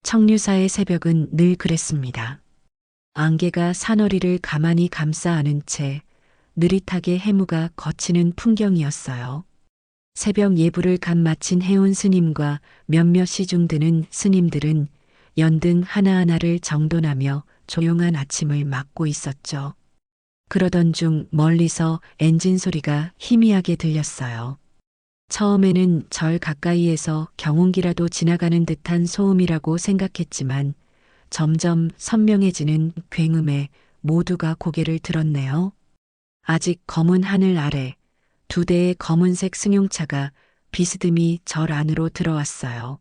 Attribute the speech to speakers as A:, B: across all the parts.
A: 청류사의 새벽은 늘 그랬습니다. 안개가 산허리를 가만히 감싸 안은 채 느릿하게 해무가 거치는 풍경이었어요. 새벽 예불을 갓 마친 해운 스님과 몇몇 시중드는 스님들은 연등 하나하나를 정돈하며 조용한 아침을 맞고 있었죠. 그러던 중 멀리서 엔진 소리가 희미하게 들렸어요. 처음에는 절 가까이에서 경운기라도 지나가는 듯한 소음이라고 생각했지만 점점 선명해지는 굉음에 모두가 고개를 들었네요. 아직 검은 하늘 아래 두 대의 검은색 승용차가 비스듬히 절 안으로 들어왔어요.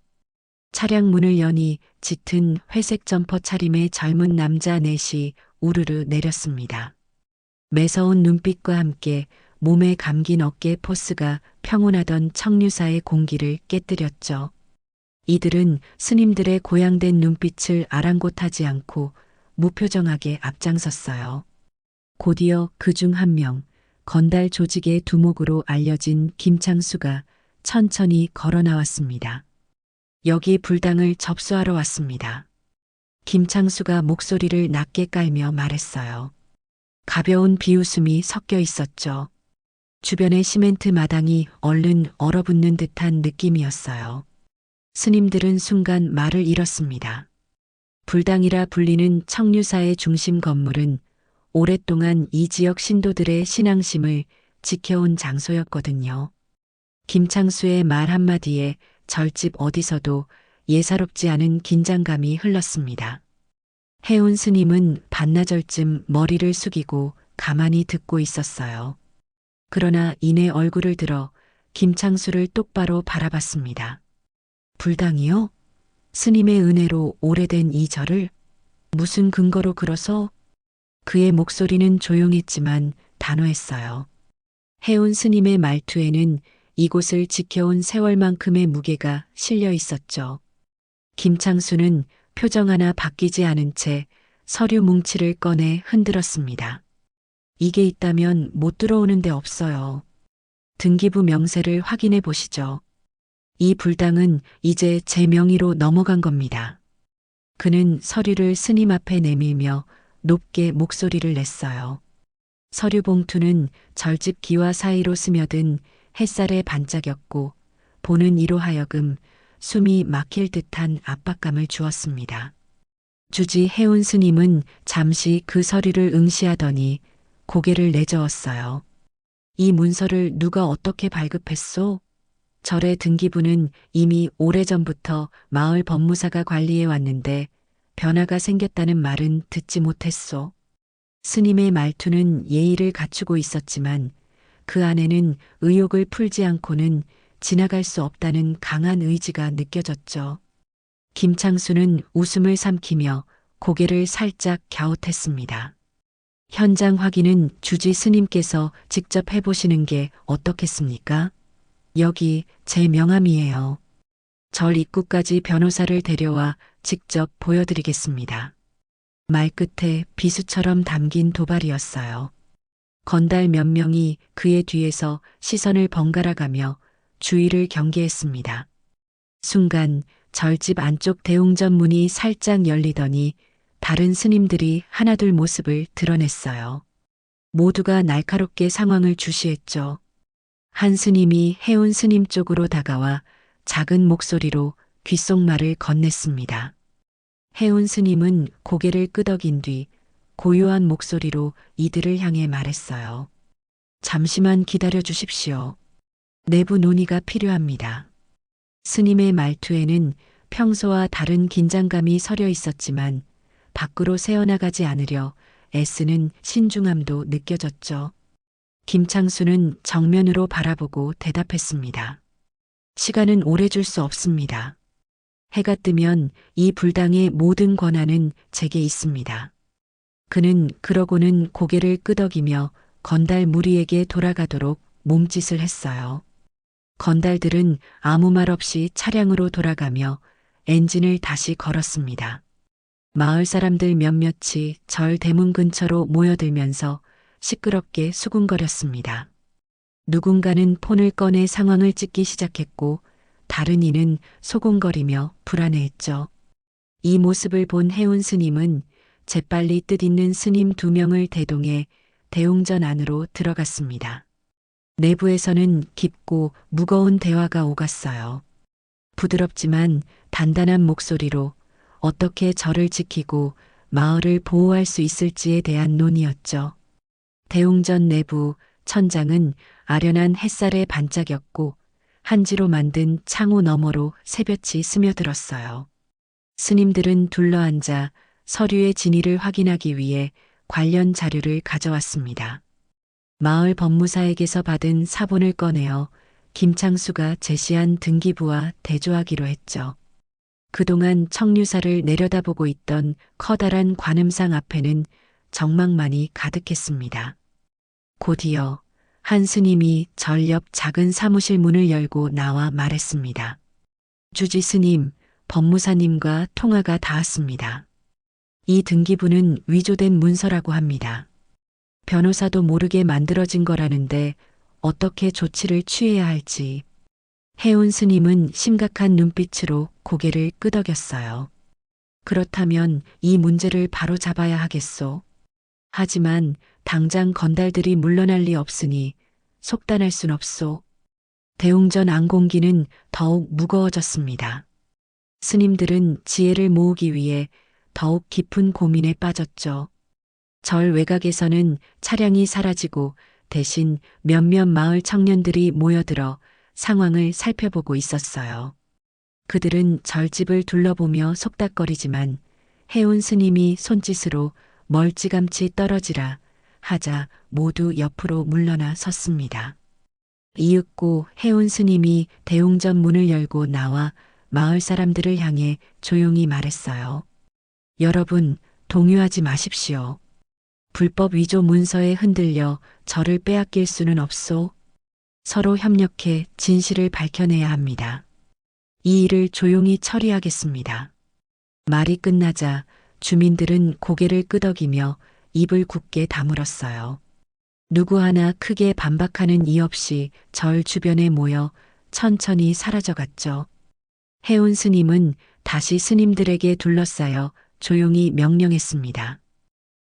A: 차량 문을 여니 짙은 회색 점퍼 차림의 젊은 남자 넷이 우르르 내렸습니다. 매서운 눈빛과 함께 몸에 감긴 어깨 포스가 평온하던 청류사의 공기를 깨뜨렸죠. 이들은 스님들의 고양된 눈빛을 아랑곳하지 않고 무표정하게 앞장섰어요. 곧이어 그 중 한 명, 건달 조직의 두목으로 알려진 김창수가 천천히 걸어 나왔습니다. 여기 불당을 접수하러 왔습니다. 김창수가 목소리를 낮게 깔며 말했어요. 가벼운 비웃음이 섞여 있었죠. 주변의 시멘트 마당이 얼른 얼어붙는 듯한 느낌이었어요. 스님들은 순간 말을 잃었습니다. 불당이라 불리는 청류사의 중심 건물은 오랫동안 이 지역 신도들의 신앙심을 지켜온 장소였거든요. 김창수의 말 한마디에 절집 어디서도 예사롭지 않은 긴장감이 흘렀습니다. 해운 스님은 반나절쯤 머리를 숙이고 가만히 듣고 있었어요. 그러나 이내 얼굴을 들어 김창수를 똑바로 바라봤습니다. 불당이요? 스님의 은혜로 오래된 이 절을 무슨 근거로 그러서? 그의 목소리는 조용했지만 단호했어요. 해운 스님의 말투에는 이곳을 지켜온 세월만큼의 무게가 실려 있었죠. 김창수는 표정 하나 바뀌지 않은 채 서류 뭉치를 꺼내 흔들었습니다. 이게 있다면 못 들어오는 데 없어요. 등기부 명세를 확인해 보시죠. 이 불당은 이제 제 명의로 넘어간 겁니다. 그는 서류를 스님 앞에 내밀며 높게 목소리를 냈어요. 서류 봉투는 절집 기와 사이로 스며든 햇살에 반짝였고 보는 이로 하여금 숨이 막힐 듯한 압박감을 주었습니다. 주지 해운 스님은 잠시 그 서류를 응시하더니 고개를 내저었어요. 이 문서를 누가 어떻게 발급했소? 절의 등기부는 이미 오래전부터 마을 법무사가 관리해 왔는데 변화가 생겼다는 말은 듣지 못했소. 스님의 말투는 예의를 갖추고 있었지만 그 안에는 의욕을 풀지 않고는 지나갈 수 없다는 강한 의지가 느껴졌죠. 김창수는 웃음을 삼키며 고개를 살짝 갸웃했습니다. 현장 확인은 주지 스님께서 직접 해보시는 게 어떻겠습니까? 여기 제 명함이에요. 절 입구까지 변호사를 데려와 직접 보여드리겠습니다. 말끝에 비수처럼 담긴 도발이었어요. 건달 몇 명이 그의 뒤에서 시선을 번갈아가며 주의를 경계했습니다. 순간 절집 안쪽 대웅전 문이 살짝 열리더니 다른 스님들이 하나둘 모습을 드러냈어요. 모두가 날카롭게 상황을 주시했죠. 한 스님이 해운 스님 쪽으로 다가와 작은 목소리로 귓속말을 건넸습니다. 해운 스님은 고개를 끄덕인 뒤 고요한 목소리로 이들을 향해 말했어요. 잠시만 기다려 주십시오. 내부 논의가 필요합니다. 스님의 말투에는 평소와 다른 긴장감이 서려 있었지만 밖으로 새어나가지 않으려 애쓰는 신중함도 느껴졌죠. 김창수는 정면으로 바라보고 대답했습니다. 시간은 오래 줄 수 없습니다. 해가 뜨면 이 불당의 모든 권한은 제게 있습니다. 그는 그러고는 고개를 끄덕이며 건달 무리에게 돌아가도록 몸짓을 했어요. 건달들은 아무 말 없이 차량으로 돌아가며 엔진을 다시 걸었습니다. 마을 사람들 몇몇이 절 대문 근처로 모여들면서 시끄럽게 수군거렸습니다. 누군가는 폰을 꺼내 상황을 찍기 시작했고 다른 이는 소곤거리며 불안해했죠. 이 모습을 본 해운 스님은 재빨리 뜻있는 스님 2명을 대동해 대웅전 안으로 들어갔습니다. 내부에서는 깊고 무거운 대화가 오갔어요. 부드럽지만 단단한 목소리로 어떻게 절을 지키고 마을을 보호할 수 있을지에 대한 논의였죠. 대웅전 내부 천장은 아련한 햇살에 반짝였고 한지로 만든 창호 너머로 새볕이 스며들었어요. 스님들은 둘러앉아 서류의 진위를 확인하기 위해 관련 자료를 가져왔습니다. 마을 법무사에게서 받은 사본을 꺼내어 김창수가 제시한 등기부와 대조하기로 했죠. 그동안 청류사를 내려다보고 있던 커다란 관음상 앞에는 정막만이 가득했습니다. 곧이어 한 스님이 절 옆 작은 사무실 문을 열고 나와 말했습니다. 주지 스님, 법무사님과 통화가 닿았습니다. 이 등기부는 위조된 문서라고 합니다. 변호사도 모르게 만들어진 거라는데 어떻게 조치를 취해야 할지. 해운 스님은 심각한 눈빛으로 고개를 끄덕였어요. 그렇다면 이 문제를 바로 잡아야 하겠소. 하지만 당장 건달들이 물러날 리 없으니 속단할 순 없소. 대웅전 안공기는 더욱 무거워졌습니다. 스님들은 지혜를 모으기 위해 더욱 깊은 고민에 빠졌죠. 절 외곽에서는 차량이 사라지고 대신 몇몇 마을 청년들이 모여들어 상황을 살펴보고 있었어요. 그들은 절집을 둘러보며 속닥거리지만 해운 스님이 손짓으로 멀찌감치 떨어지라 하자 모두 옆으로 물러나 섰습니다. 이윽고 해운 스님이 대웅전 문을 열고 나와 마을 사람들을 향해 조용히 말했어요. 여러분, 동요하지 마십시오. 불법 위조 문서에 흔들려 저를 빼앗길 수는 없소. 서로 협력해 진실을 밝혀내야 합니다. 이 일을 조용히 처리하겠습니다. 말이 끝나자 주민들은 고개를 끄덕이며 입을 굳게 다물었어요. 누구 하나 크게 반박하는 이 없이 절 주변에 모여 천천히 사라져갔죠. 해운 스님은 다시 스님들에게 둘러싸여 조용히 명령했습니다.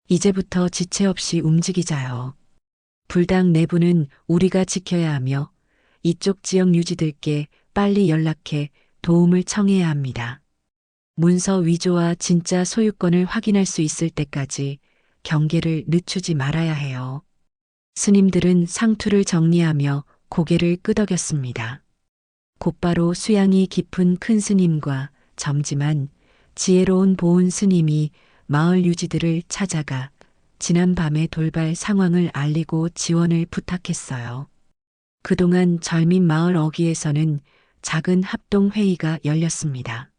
A: 이제부터 지체 없이 움직이자요. 불당 내부는 우리가 지켜야 하며 이쪽 지역 유지들께 빨리 연락해 도움을 청해야 합니다. 문서 위조와 진짜 소유권을 확인할 수 있을 때까지 경계를 늦추지 말아야 해요. 스님들은 상투를 정리하며 고개를 끄덕였습니다. 곧바로 수양이 깊은 큰 스님과 점지만 지혜로운 보은 스님이 마을 유지들을 찾아가 지난밤의 돌발 상황을 알리고 지원을 부탁했어요. 그동안 절민 마을 어귀에서는 작은 합동회의가 열렸습니다.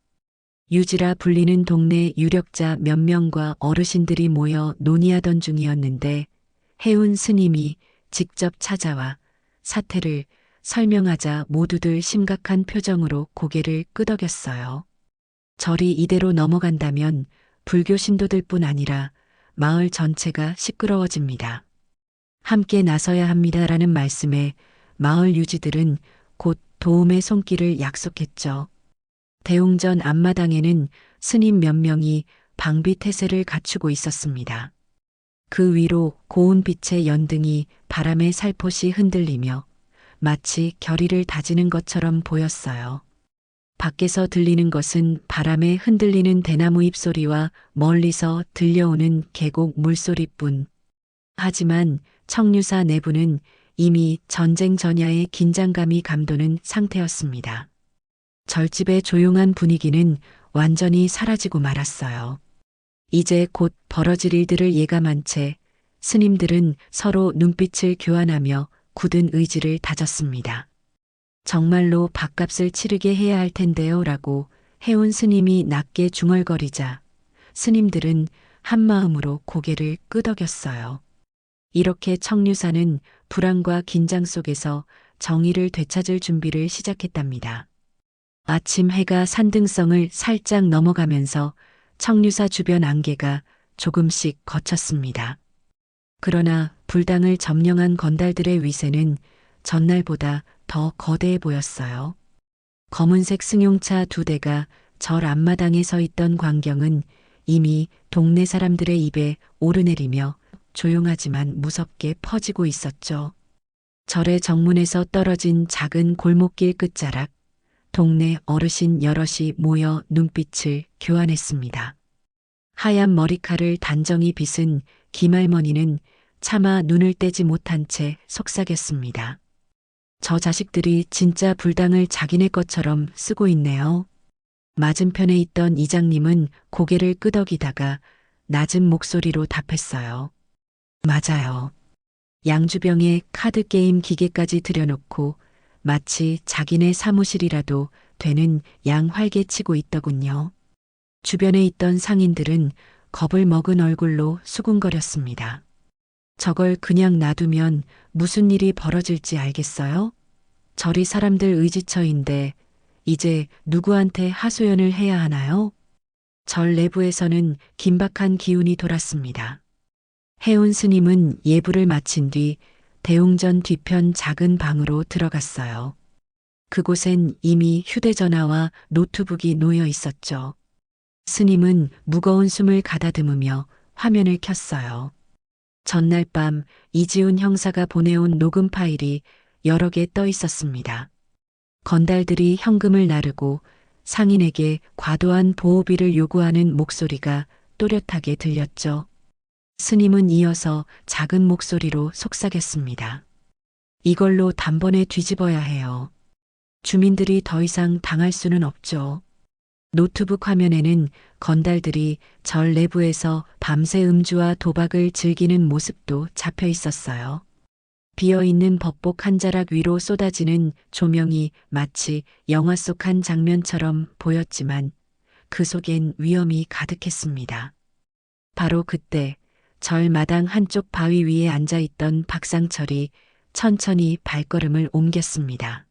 A: 유지라 불리는 동네 유력자 몇 명과 어르신들이 모여 논의하던 중이었는데 해운 스님이 직접 찾아와 사태를 설명하자 모두들 심각한 표정으로 고개를 끄덕였어요. 절이 이대로 넘어간다면 불교 신도들뿐 아니라 마을 전체가 시끄러워집니다. 함께 나서야 합니다라는 말씀에 마을 유지들은 곧 도움의 손길을 약속했죠. 대웅전 앞마당에는 스님 몇 명이 방비 태세를 갖추고 있었습니다. 그 위로 고운 빛의 연등이 바람에 살포시 흔들리며 마치 결의를 다지는 것처럼 보였어요. 밖에서 들리는 것은 바람에 흔들리는 대나무 잎소리와 멀리서 들려오는 계곡 물소리뿐. 하지만 청류사 내부는 이미 전쟁 전야의 긴장감이 감도는 상태였습니다. 절집의 조용한 분위기는 완전히 사라지고 말았어요. 이제 곧 벌어질 일들을 예감한 채 스님들은 서로 눈빛을 교환하며 굳은 의지를 다졌습니다. 정말로 밥값을 치르게 해야 할 텐데요 라고 해운 스님이 낮게 중얼거리자 스님들은 한마음으로 고개를 끄덕였어요. 이렇게 청류사는 불안과 긴장 속에서 정의를 되찾을 준비를 시작했답니다. 아침 해가 산등성을 살짝 넘어가면서 청류사 주변 안개가 조금씩 걷혔습니다. 그러나 불당을 점령한 건달들의 위세는 전날보다 더 거대해 보였어요. 검은색 승용차 2대가 절 앞마당에 서 있던 광경은 이미 동네 사람들의 입에 오르내리며 조용하지만 무섭게 퍼지고 있었죠. 절의 정문에서 떨어진 작은 골목길 끝자락, 동네 어르신 여럿이 모여 눈빛을 교환했습니다. 하얀 머리칼을 단정히 빗은 김할머니는 차마 눈을 떼지 못한 채 속삭였습니다. 저 자식들이 진짜 불당을 자기네 것처럼 쓰고 있네요. 맞은편에 있던 이장님은 고개를 끄덕이다가 낮은 목소리로 답했어요. 맞아요. 양주병에 카드게임 기계까지 들여놓고 마치 자기네 사무실이라도 되는 양 활개치고 있더군요. 주변에 있던 상인들은 겁을 먹은 얼굴로 수군거렸습니다. 저걸 그냥 놔두면 무슨 일이 벌어질지 알겠어요? 절이 사람들 의지처인데 이제 누구한테 하소연을 해야 하나요? 절 내부에서는 긴박한 기운이 돌았습니다. 해운 스님은 예불을 마친 뒤 대웅전 뒤편 작은 방으로 들어갔어요. 그곳엔 이미 휴대전화와 노트북이 놓여 있었죠. 스님은 무거운 숨을 가다듬으며 화면을 켰어요. 전날 밤 이지훈 형사가 보내온 녹음 파일이 여러 개 떠 있었습니다. 건달들이 현금을 나르고 상인에게 과도한 보호비를 요구하는 목소리가 또렷하게 들렸죠. 스님은 이어서 작은 목소리로 속삭였습니다. 이걸로 단번에 뒤집어야 해요. 주민들이 더 이상 당할 수는 없죠. 노트북 화면에는 건달들이 절 내부에서 밤새 음주와 도박을 즐기는 모습도 잡혀 있었어요. 비어있는 법복 한 자락 위로 쏟아지는 조명이 마치 영화 속 한 장면처럼 보였지만 그 속엔 위험이 가득했습니다. 바로 그때 절 마당 한쪽 바위 위에 앉아있던 박상철이 천천히 발걸음을 옮겼습니다.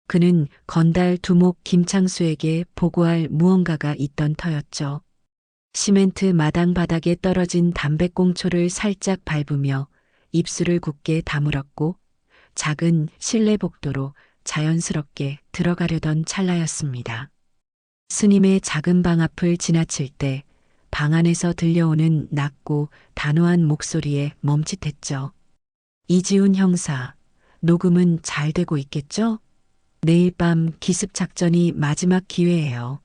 A: 그는 건달 두목 김창수에게 보고할 무언가가 있던 터였죠. 시멘트 마당 바닥에 떨어진 담배꽁초를 살짝 밟으며 입술을 굳게 다물었고 작은 실내 복도로 자연스럽게 들어가려던 찰나였습니다. 스님의 작은 방 앞을 지나칠 때 방 안에서 들려오는 낮고 단호한 목소리에 멈칫했죠. 이지훈 형사, 녹음은 잘 되고 있겠죠? 내일 밤 기습 작전이 마지막 기회예요.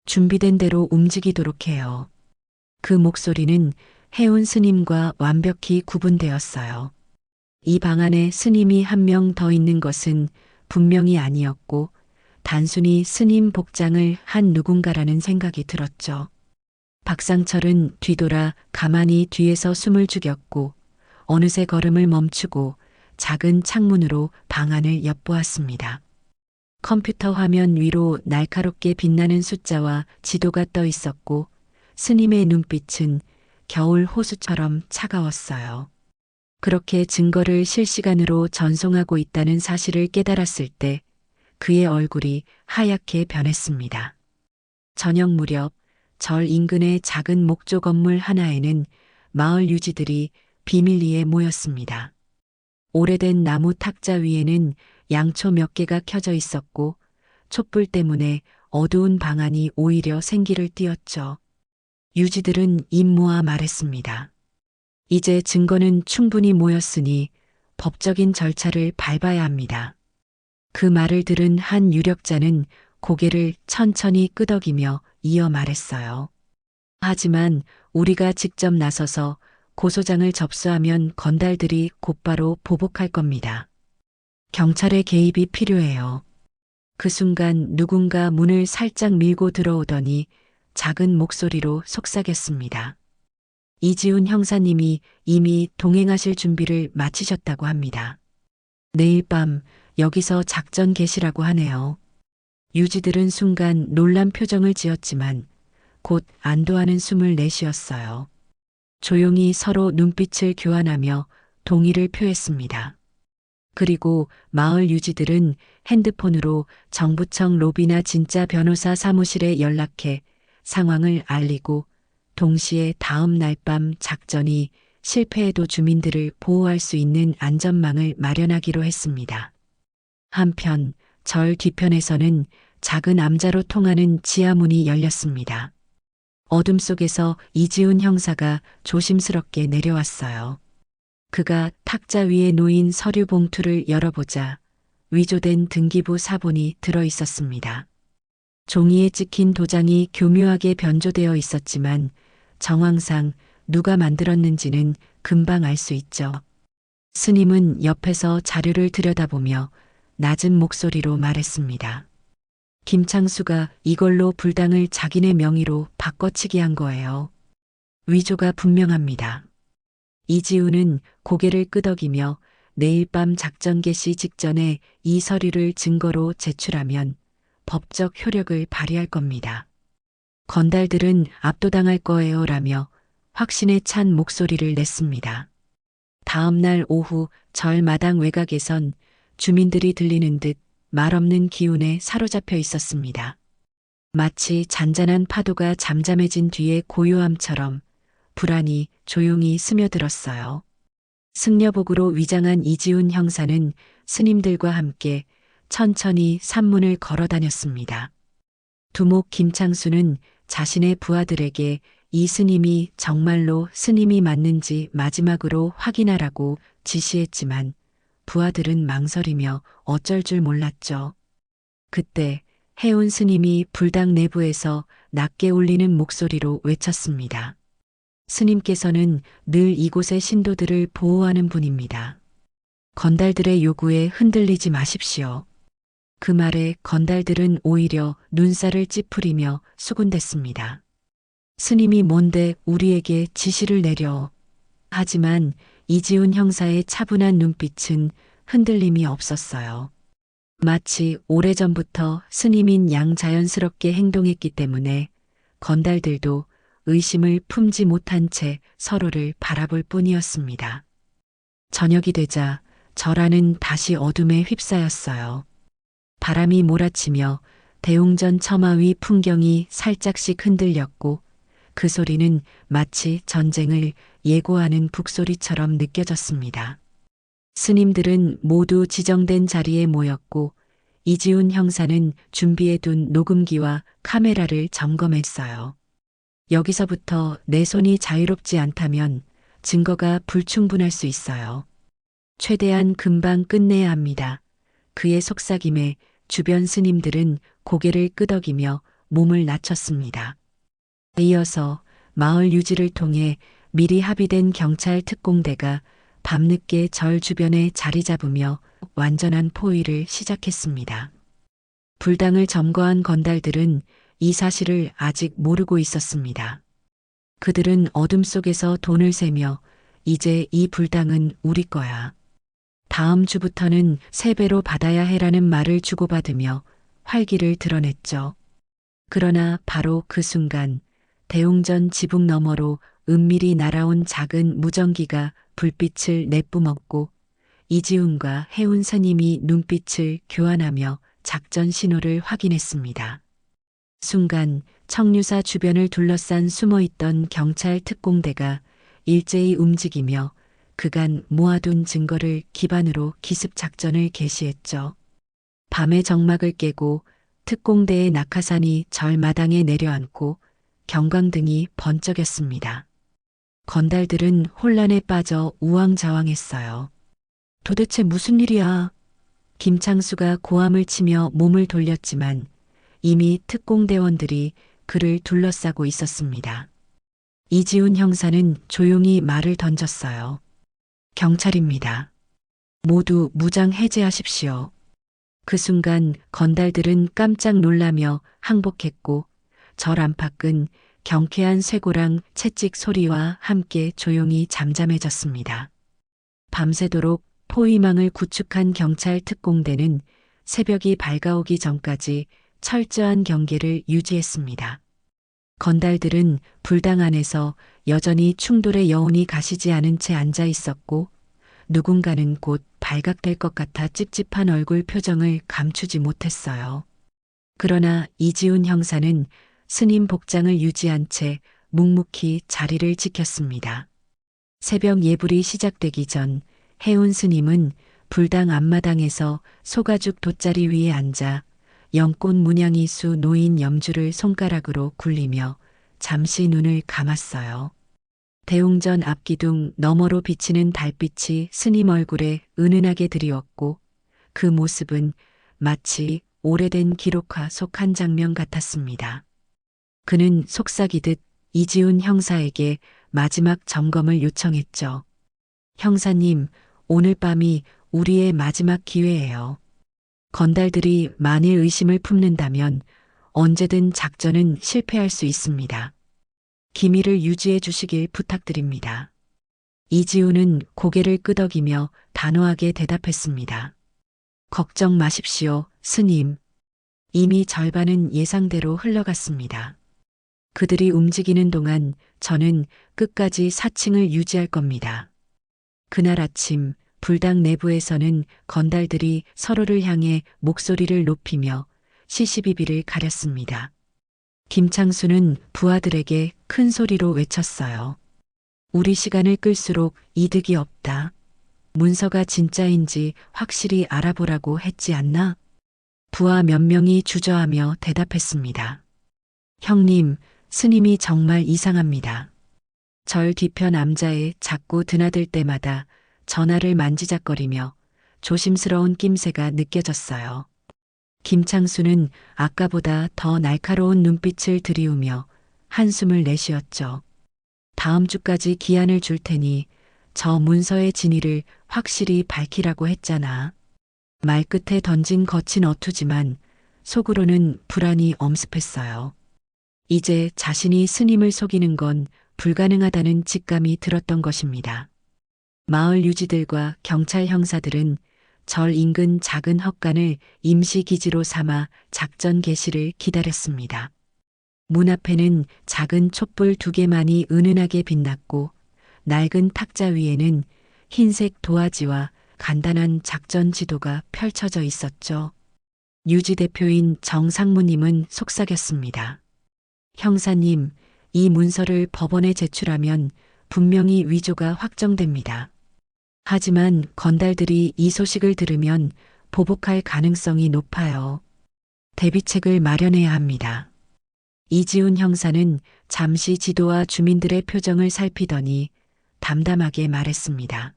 A: 준비된 대로 움직이도록 해요. 그 목소리는 해운 스님과 완벽히 구분되었어요. 이 방 안에 스님이 한 명 더 있는 것은 분명히 아니었고 단순히 스님 복장을 한 누군가라는 생각이 들었죠. 박상철은 뒤돌아 가만히 뒤에서 숨을 죽였고 어느새 걸음을 멈추고 작은 창문으로 방 안을 엿보았습니다. 컴퓨터 화면 위로 날카롭게 빛나는 숫자와 지도가 떠 있었고 스님의 눈빛은 겨울 호수처럼 차가웠어요. 그렇게 증거를 실시간으로 전송하고 있다는 사실을 깨달았을 때 그의 얼굴이 하얗게 변했습니다. 저녁 무렵 절 인근의 작은 목조 건물 하나에는 마을 유지들이 비밀리에 모였습니다. 오래된 나무 탁자 위에는 양초 몇 개가 켜져 있었고 촛불 때문에 어두운 방 안이 오히려 생기를 띄었죠. 유지들은 입 모아 말했습니다. 이제 증거는 충분히 모였으니 법적인 절차를 밟아야 합니다. 그 말을 들은 한 유력자는 고개를 천천히 끄덕이며 이어 말했어요. 하지만 우리가 직접 나서서 고소장을 접수하면 건달들이 곧바로 보복할 겁니다. 경찰의 개입이 필요해요. 그 순간 누군가 문을 살짝 밀고 들어오더니 작은 목소리로 속삭였습니다. 이지훈 형사님이 이미 동행하실 준비를 마치셨다고 합니다. 내일 밤 여기서 작전 개시라고 하네요. 유지들은 순간 놀란 표정을 지었지만 곧 안도하는 숨을 내쉬었어요. 조용히 서로 눈빛을 교환하며 동의를 표했습니다. 그리고 마을 유지들은 핸드폰으로 정부청 로비나 진짜 변호사 사무실에 연락해 상황을 알리고 동시에 다음 날 밤 작전이 실패해도 주민들을 보호할 수 있는 안전망을 마련하기로 했습니다. 한편 절 뒤편에서는 작은 암자로 통하는 지하문이 열렸습니다. 어둠 속에서 이지훈 형사가 조심스럽게 내려왔어요. 그가 탁자 위에 놓인 서류 봉투를 열어보자 위조된 등기부 사본이 들어 있었습니다. 종이에 찍힌 도장이 교묘하게 변조되어 있었지만 정황상 누가 만들었는지는 금방 알 수 있죠. 스님은 옆에서 자료를 들여다보며 낮은 목소리로 말했습니다. 김창수가 이걸로 불당을 자기네 명의로 바꿔치기 한 거예요. 위조가 분명합니다. 이지훈은 고개를 끄덕이며 내일 밤 작전 개시 직전에 이 서류를 증거로 제출하면 법적 효력을 발휘할 겁니다. 건달들은 압도당할 거예요 라며 확신에 찬 목소리를 냈습니다. 다음 날 오후 절 마당 외곽에선 주민들이 들리는 듯 말없는 기운에 사로잡혀 있었습니다. 마치 잔잔한 파도가 잠잠해진 뒤의 고요함처럼 불안이 조용히 스며들었어요. 승려복으로 위장한 이지훈 형사는 스님들과 함께 천천히 산문을 걸어 다녔습니다. 두목 김창수는 자신의 부하들에게 이 스님이 정말로 스님이 맞는지 마지막으로 확인하라고 지시했지만 부하들은 망설이며 어쩔 줄 몰랐죠. 그때 해운 스님이 불당 내부에서 낮게 울리는 목소리로 외쳤습니다. 스님께서는 늘 이곳의 신도들을 보호하는 분입니다. 건달들의 요구에 흔들리지 마십시오. 그 말에 건달들은 오히려 눈살을 찌푸리며 수군댔습니다. 스님이 뭔데 우리에게 지시를 내려. 하지만 이지훈 형사의 차분한 눈빛은 흔들림이 없었어요. 마치 오래전부터 스님인 양 자연스럽게 행동했기 때문에 건달들도 의심을 품지 못한 채 서로를 바라볼 뿐이었습니다. 저녁이 되자 절안은 다시 어둠에 휩싸였어요. 바람이 몰아치며 대웅전 처마 위 풍경이 살짝씩 흔들렸고 그 소리는 마치 전쟁을 예고하는 북소리처럼 느껴졌습니다. 스님들은 모두 지정된 자리에 모였고 이지훈 형사는 준비해둔 녹음기와 카메라를 점검했어요. 여기서부터 내 손이 자유롭지 않다면 증거가 불충분할 수 있어요. 최대한 금방 끝내야 합니다. 그의 속삭임에 주변 스님들은 고개를 끄덕이며 몸을 낮췄습니다. 이어서 마을 유지를 통해 미리 합의된 경찰 특공대가 밤늦게 절 주변에 자리 잡으며 완전한 포위를 시작했습니다. 불당을 점거한 건달들은 이 사실을 아직 모르고 있었습니다. 그들은 어둠 속에서 돈을 세며 이제 이 불당은 우리 거야. 다음 주부터는 3배로 받아야 해라는 말을 주고받으며 활기를 드러냈죠. 그러나 바로 그 순간 대웅전 지붕 너머로 은밀히 날아온 작은 무전기가 불빛을 내뿜었고 이지훈과 해운 스님이 눈빛을 교환하며 작전 신호를 확인했습니다. 순간 청류사 주변을 둘러싼 숨어있던 경찰 특공대가 일제히 움직이며 그간 모아둔 증거를 기반으로 기습 작전을 개시했죠. 밤의 정막을 깨고 특공대의 낙하산이 절마당에 내려앉고 경광등이 번쩍였습니다. 건달들은 혼란에 빠져 우왕좌왕했어요. 도대체 무슨 일이야? 김창수가 고함을 치며 몸을 돌렸지만 이미 특공대원들이 그를 둘러싸고 있었습니다. 이지훈 형사는 조용히 말을 던졌어요. 경찰입니다. 모두 무장 해제하십시오. 그 순간 건달들은 깜짝 놀라며 항복했고 절 안팎은 경쾌한 쇠고랑 채찍 소리와 함께 조용히 잠잠해졌습니다. 밤새도록 포위망을 구축한 경찰 특공대는 새벽이 밝아오기 전까지 철저한 경계를 유지했습니다. 건달들은 불당 안에서 여전히 충돌의 여운이 가시지 않은 채 앉아 있었고 누군가는 곧 발각될 것 같아 찝찝한 얼굴 표정을 감추지 못했어요. 그러나 이지훈 형사는 스님 복장을 유지한 채 묵묵히 자리를 지켰습니다. 새벽 예불이 시작되기 전 해운 스님은 불당 앞마당에서 소가죽 돗자리 위에 앉아 연꽃 문양이 수 놓인 염주를 손가락으로 굴리며 잠시 눈을 감았어요. 대웅전 앞기둥 너머로 비치는 달빛이 스님 얼굴에 은은하게 드리웠고 그 모습은 마치 오래된 기록화 속 한 장면 같았습니다. 그는 속삭이듯 이지훈 형사에게 마지막 점검을 요청했죠. 형사님, 오늘 밤이 우리의 마지막 기회예요. 건달들이 만일 의심을 품는다면 언제든 작전은 실패할 수 있습니다. 기밀을 유지해 주시길 부탁드립니다. 이지훈은 고개를 끄덕이며 단호하게 대답했습니다. 걱정 마십시오, 스님. 이미 절반은 예상대로 흘러갔습니다. 그들이 움직이는 동안 저는 끝까지 사칭을 유지할 겁니다. 그날 아침 불당 내부에서는 건달들이 서로를 향해 목소리를 높이며 시시비비를 가렸습니다. 김창수는 부하들에게 큰 소리로 외쳤어요. 우리 시간을 끌수록 이득이 없다. 문서가 진짜인지 확실히 알아보라고 했지 않나? 부하 몇 명이 주저하며 대답했습니다. 형님, 스님이 정말 이상합니다. 절 뒤편 암자에 자꾸 드나들 때마다 전화를 만지작거리며 조심스러운 낌새가 느껴졌어요. 김창수는 아까보다 더 날카로운 눈빛을 들이우며 한숨을 내쉬었죠. 다음 주까지 기한을 줄 테니 저 문서의 진위를 확실히 밝히라고 했잖아. 말끝에 던진 거친 어투지만 속으로는 불안이 엄습했어요. 이제 자신이 스님을 속이는 건 불가능하다는 직감이 들었던 것입니다. 마을 유지들과 경찰 형사들은 절 인근 작은 헛간을 임시 기지로 삼아 작전 개시를 기다렸습니다. 문 앞에는 작은 촛불 2개만이 은은하게 빛났고 낡은 탁자 위에는 흰색 도화지와 간단한 작전 지도가 펼쳐져 있었죠. 유지 대표인 정 상무님은 속삭였습니다. 형사님, 이 문서를 법원에 제출하면 분명히 위조가 확정됩니다. 하지만 건달들이 이 소식을 들으면 보복할 가능성이 높아요. 대비책을 마련해야 합니다. 이지훈 형사는 잠시 지도와 주민들의 표정을 살피더니 담담하게 말했습니다.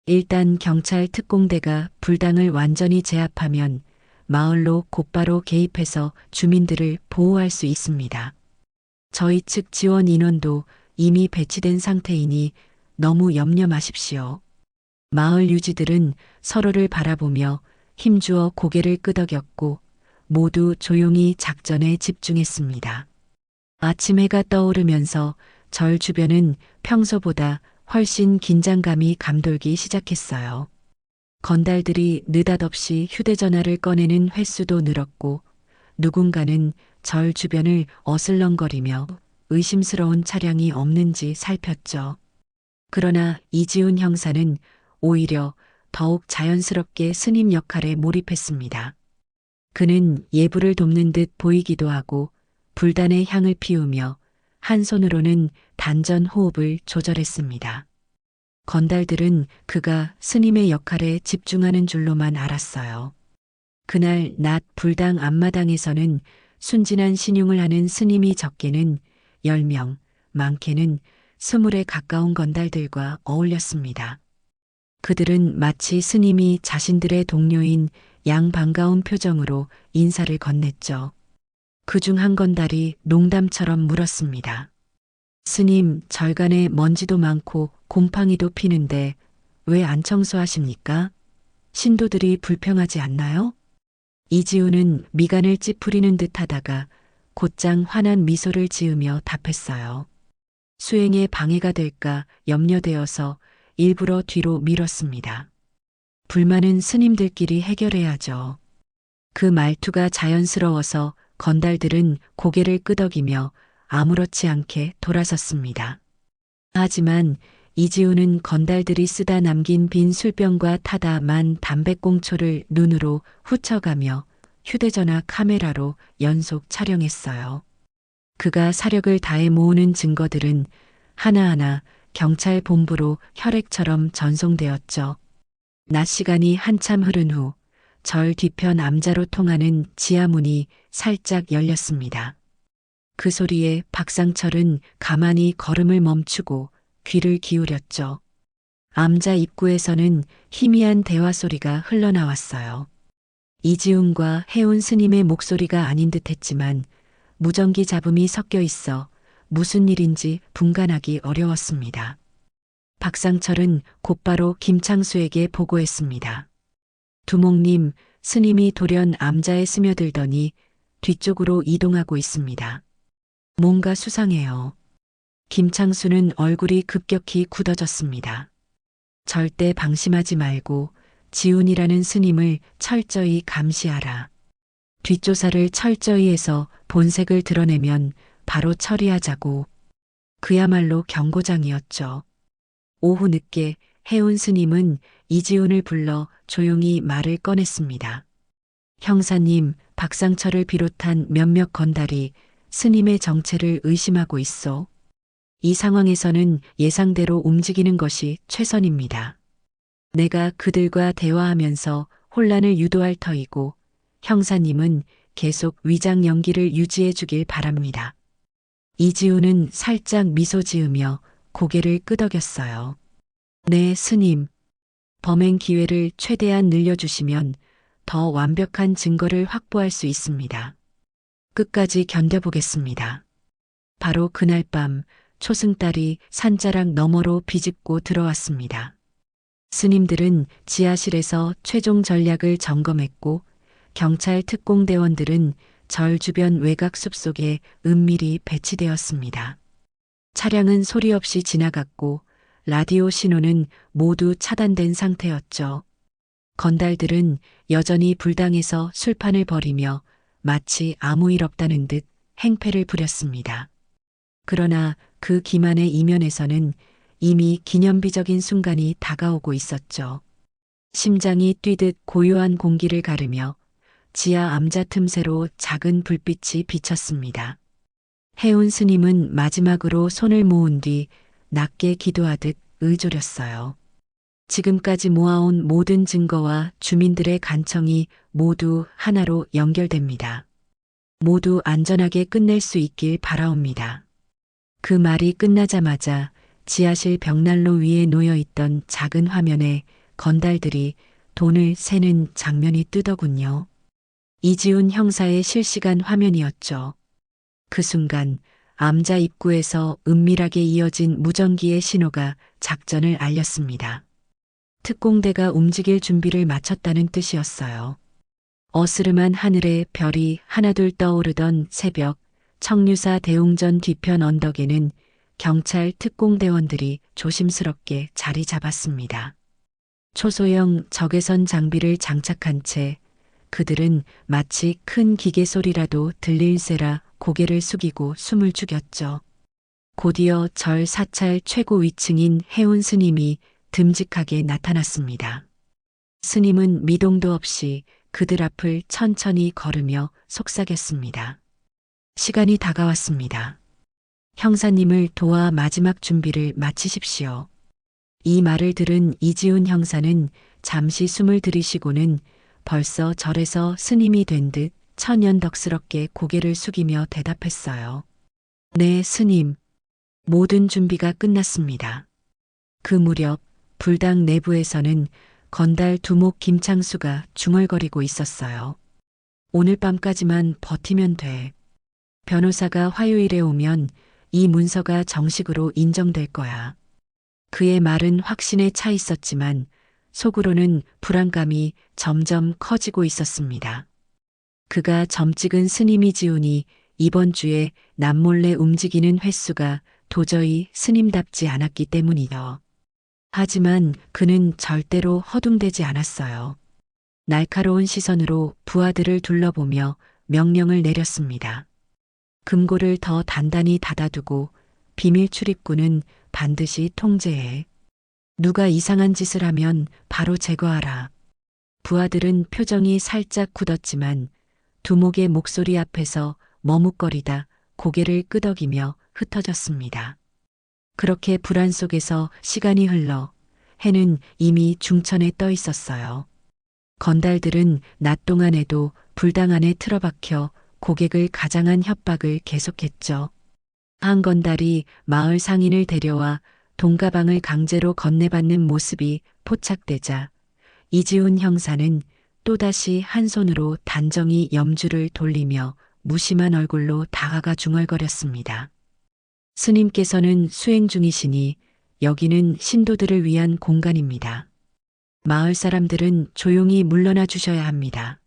A: 일단 경찰 특공대가 불당을 완전히 제압하면 마을로 곧바로 개입해서 주민들을 보호할 수 있습니다. 저희 측 지원 인원도 이미 배치된 상태이니 너무 염려 마십시오. 마을 유지들은 서로를 바라보며 힘주어 고개를 끄덕였고 모두 조용히 작전에 집중했습니다. 아침 해가 떠오르면서 절 주변은 평소보다 훨씬 긴장감이 감돌기 시작했어요. 건달들이 느닷없이 휴대전화를 꺼내는 횟수도 늘었고 누군가는 절 주변을 어슬렁거리며 의심스러운 차량이 없는지 살폈죠. 그러나 이지훈 형사는 오히려 더욱 자연스럽게 스님 역할에 몰입했습니다. 그는 예불을 돕는 듯 보이기도 하고 불단의 향을 피우며 한 손으로는 단전 호흡을 조절했습니다. 건달들은 그가 스님의 역할에 집중하는 줄로만 알았어요. 그날 낮 불당 앞마당에서는 순진한 신용을 하는 스님이 적게는 10명, 많게는 20에 가까운 건달들과 어울렸습니다. 그들은 마치 스님이 자신들의 동료인 양 반가운 표정으로 인사를 건넸죠. 그중 한 건달이 농담처럼 물었습니다. 스님, 절간에 먼지도 많고 곰팡이도 피는데 왜 안 청소하십니까? 신도들이 불평하지 않나요? 이지훈은 미간을 찌푸리는 듯 하다가 곧장 환한 미소를 지으며 답했어요. 수행에 방해가 될까 염려되어서 일부러 뒤로 미뤘습니다. 불만은 스님들끼리 해결해야죠. 그 말투가 자연스러워서 건달들은 고개를 끄덕이며 아무렇지 않게 돌아섰습니다. 하지만 이지훈은 건달들이 쓰다 남긴 빈 술병과 타다 만 담배꽁초를 눈으로 훔쳐가며 휴대전화 카메라로 연속 촬영했어요. 그가 사력을 다해 모으는 증거들은 하나하나 경찰 본부로 혈액처럼 전송되었죠. 낮 시간이 한참 흐른 후 절 뒤편 암자로 통하는 지하문이 살짝 열렸습니다. 그 소리에 박상철은 가만히 걸음을 멈추고 귀를 기울였죠. 암자 입구에서는 희미한 대화 소리가 흘러나왔어요. 이지훈과 해운 스님의 목소리가 아닌 듯했지만 무전기 잡음이 섞여 있어 무슨 일인지 분간하기 어려웠습니다. 박상철은 곧바로 김창수에게 보고했습니다. 두목님, 스님이 돌연 암자에 스며들더니 뒤쪽으로 이동하고 있습니다. 뭔가 수상해요. 김창수는 얼굴이 급격히 굳어졌습니다. 절대 방심하지 말고 지훈이라는 스님을 철저히 감시하라. 뒷조사를 철저히 해서 본색을 드러내면 바로 처리하자고. 그야말로 경고장이었죠. 오후 늦게 해운 스님은 이지훈을 불러 조용히 말을 꺼냈습니다. 형사님, 박상철을 비롯한 몇몇 건달이 스님의 정체를 의심하고 있어. 이 상황에서는 예상대로 움직이는 것이 최선입니다. 내가 그들과 대화하면서 혼란을 유도할 터이고 형사님은 계속 위장 연기를 유지해 주길 바랍니다. 이지훈은 살짝 미소 지으며 고개를 끄덕였어요. 네, 스님. 범행 기회를 최대한 늘려주시면 더 완벽한 증거를 확보할 수 있습니다. 끝까지 견뎌보겠습니다. 바로 그날 밤 초승달이 산자락 너머로 비집고 들어왔습니다. 스님들은 지하실에서 최종 전략을 점검했고 경찰 특공대원들은 절 주변 외곽 숲속에 은밀히 배치되었습니다. 차량은 소리 없이 지나갔고 라디오 신호는 모두 차단된 상태였죠. 건달들은 여전히 불당에서 술판을 벌이며 마치 아무 일 없다는 듯 행패를 부렸습니다. 그러나 그 기만의 이면에서는 이미 기념비적인 순간이 다가오고 있었죠. 심장이 뛰듯 고요한 공기를 가르며 지하 암자 틈새로 작은 불빛이 비쳤습니다. 해운 스님은 마지막으로 손을 모은 뒤 낮게 기도하듯 의졸였어요. 지금까지 모아온 모든 증거와 주민들의 간청이 모두 하나로 연결됩니다. 모두 안전하게 끝낼 수 있길 바라옵니다. 그 말이 끝나자마자 지하실 벽난로 위에 놓여있던 작은 화면에 건달들이 돈을 세는 장면이 뜨더군요. 이지훈 형사의 실시간 화면이었죠. 그 순간 암자 입구에서 은밀하게 이어진 무전기의 신호가 작전을 알렸습니다. 특공대가 움직일 준비를 마쳤다는 뜻이었어요. 어스름한 하늘에 별이 하나둘 떠오르던 새벽, 청류사 대웅전 뒤편 언덕에는 경찰 특공대원들이 조심스럽게 자리 잡았습니다. 초소형 적외선 장비를 장착한 채 그들은 마치 큰 기계 소리라도 들릴세라 고개를 숙이고 숨을 죽였죠. 곧이어 절 사찰 최고 위층인 해운 스님이 듬직하게 나타났습니다. 스님은 미동도 없이 그들 앞을 천천히 걸으며 속삭였습니다. 시간이 다가왔습니다. 형사님을 도와 마지막 준비를 마치십시오. 이 말을 들은 이지훈 형사는 잠시 숨을 들이쉬고는 벌써 절에서 스님이 된 듯 천연덕스럽게 고개를 숙이며 대답했어요. 네, 스님. 모든 준비가 끝났습니다. 그 무렵 불당 내부에서는 건달 두목 김창수가 중얼거리고 있었어요. 오늘 밤까지만 버티면 돼. 변호사가 화요일에 오면 이 문서가 정식으로 인정될 거야. 그의 말은 확신에 차 있었지만 속으로는 불안감이 점점 커지고 있었습니다. 그가 점찍은 스님이 지훈이 이번 주에 남몰래 움직이는 횟수가 도저히 스님답지 않았기 때문이요. 하지만 그는 절대로 허둥대지 않았어요. 날카로운 시선으로 부하들을 둘러보며 명령을 내렸습니다. 금고를 더 단단히 닫아두고 비밀 출입구는 반드시 통제해. 누가 이상한 짓을 하면 바로 제거하라. 부하들은 표정이 살짝 굳었지만 두목의 목소리 앞에서 머뭇거리다 고개를 끄덕이며 흩어졌습니다. 그렇게 불안 속에서 시간이 흘러 해는 이미 중천에 떠 있었어요. 건달들은 낮 동안에도 불당 안에 틀어박혀 고객을 가장한 협박을 계속했죠. 한 건달이 마을 상인을 데려와 돈가방을 강제로 건네받는 모습이 포착되자 이지훈 형사는 또다시 한 손으로 단정히 염주를 돌리며 무심한 얼굴로 다가가 중얼거렸습니다. 스님께서는 수행 중이시니 여기는 신도들을 위한 공간입니다. 마을 사람들은 조용히 물러나 주셔야 합니다.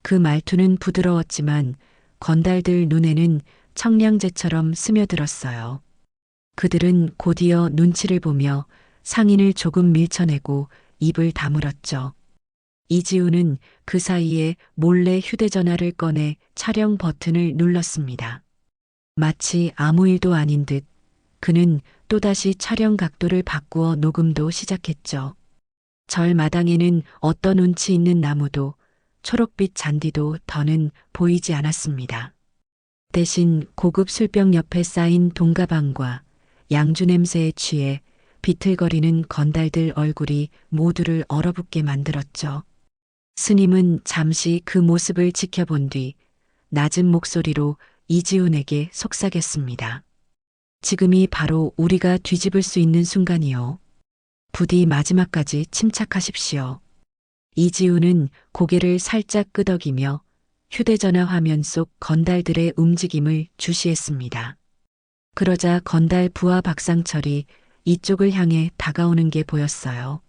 A: 그 말투는 부드러웠지만 건달들 눈에는 청량제처럼 스며들었어요. 그들은 곧이어 눈치를 보며 상인을 조금 밀쳐내고 입을 다물었죠. 이지우는 그 사이에 몰래 휴대전화를 꺼내 촬영 버튼을 눌렀습니다. 마치 아무 일도 아닌 듯 그는 또다시 촬영 각도를 바꾸어 녹음도 시작했죠. 절 마당에는 어떤 운치 있는 나무도 초록빛 잔디도 더는 보이지 않았습니다. 대신 고급 술병 옆에 쌓인 돈가방과 양주 냄새에 취해 비틀거리는 건달들 얼굴이 모두를 얼어붙게 만들었죠. 스님은 잠시 그 모습을 지켜본 뒤 낮은 목소리로 이지훈에게 속삭였습니다. 지금이 바로 우리가 뒤집을 수 있는 순간이요. 부디 마지막까지 침착하십시오. 이지훈은 고개를 살짝 끄덕이며 휴대전화 화면 속 건달들의 움직임을 주시했습니다. 그러자 건달 부하 박상철이 이쪽을 향해 다가오는 게 보였어요.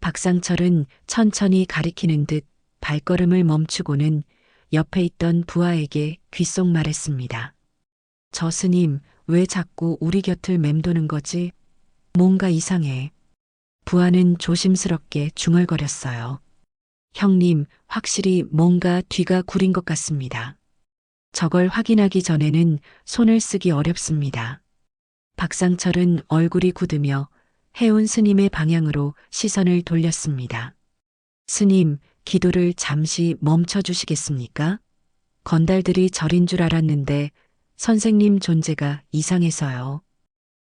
A: 박상철은 천천히 가리키는 듯 발걸음을 멈추고는 옆에 있던 부하에게 귓속 말했습니다. 저 스님, 왜 자꾸 우리 곁을 맴도는 거지? 뭔가 이상해. 부하는 조심스럽게 중얼거렸어요. 형님, 확실히 뭔가 뒤가 구린 것 같습니다. 저걸 확인하기 전에는 손을 쓰기 어렵습니다. 박상철은 얼굴이 굳으며 해운 스님의 방향으로 시선을 돌렸습니다. 스님, 기도를 잠시 멈춰 주시겠습니까? 건달들이 절인 줄 알았는데 선생님 존재가 이상해서요.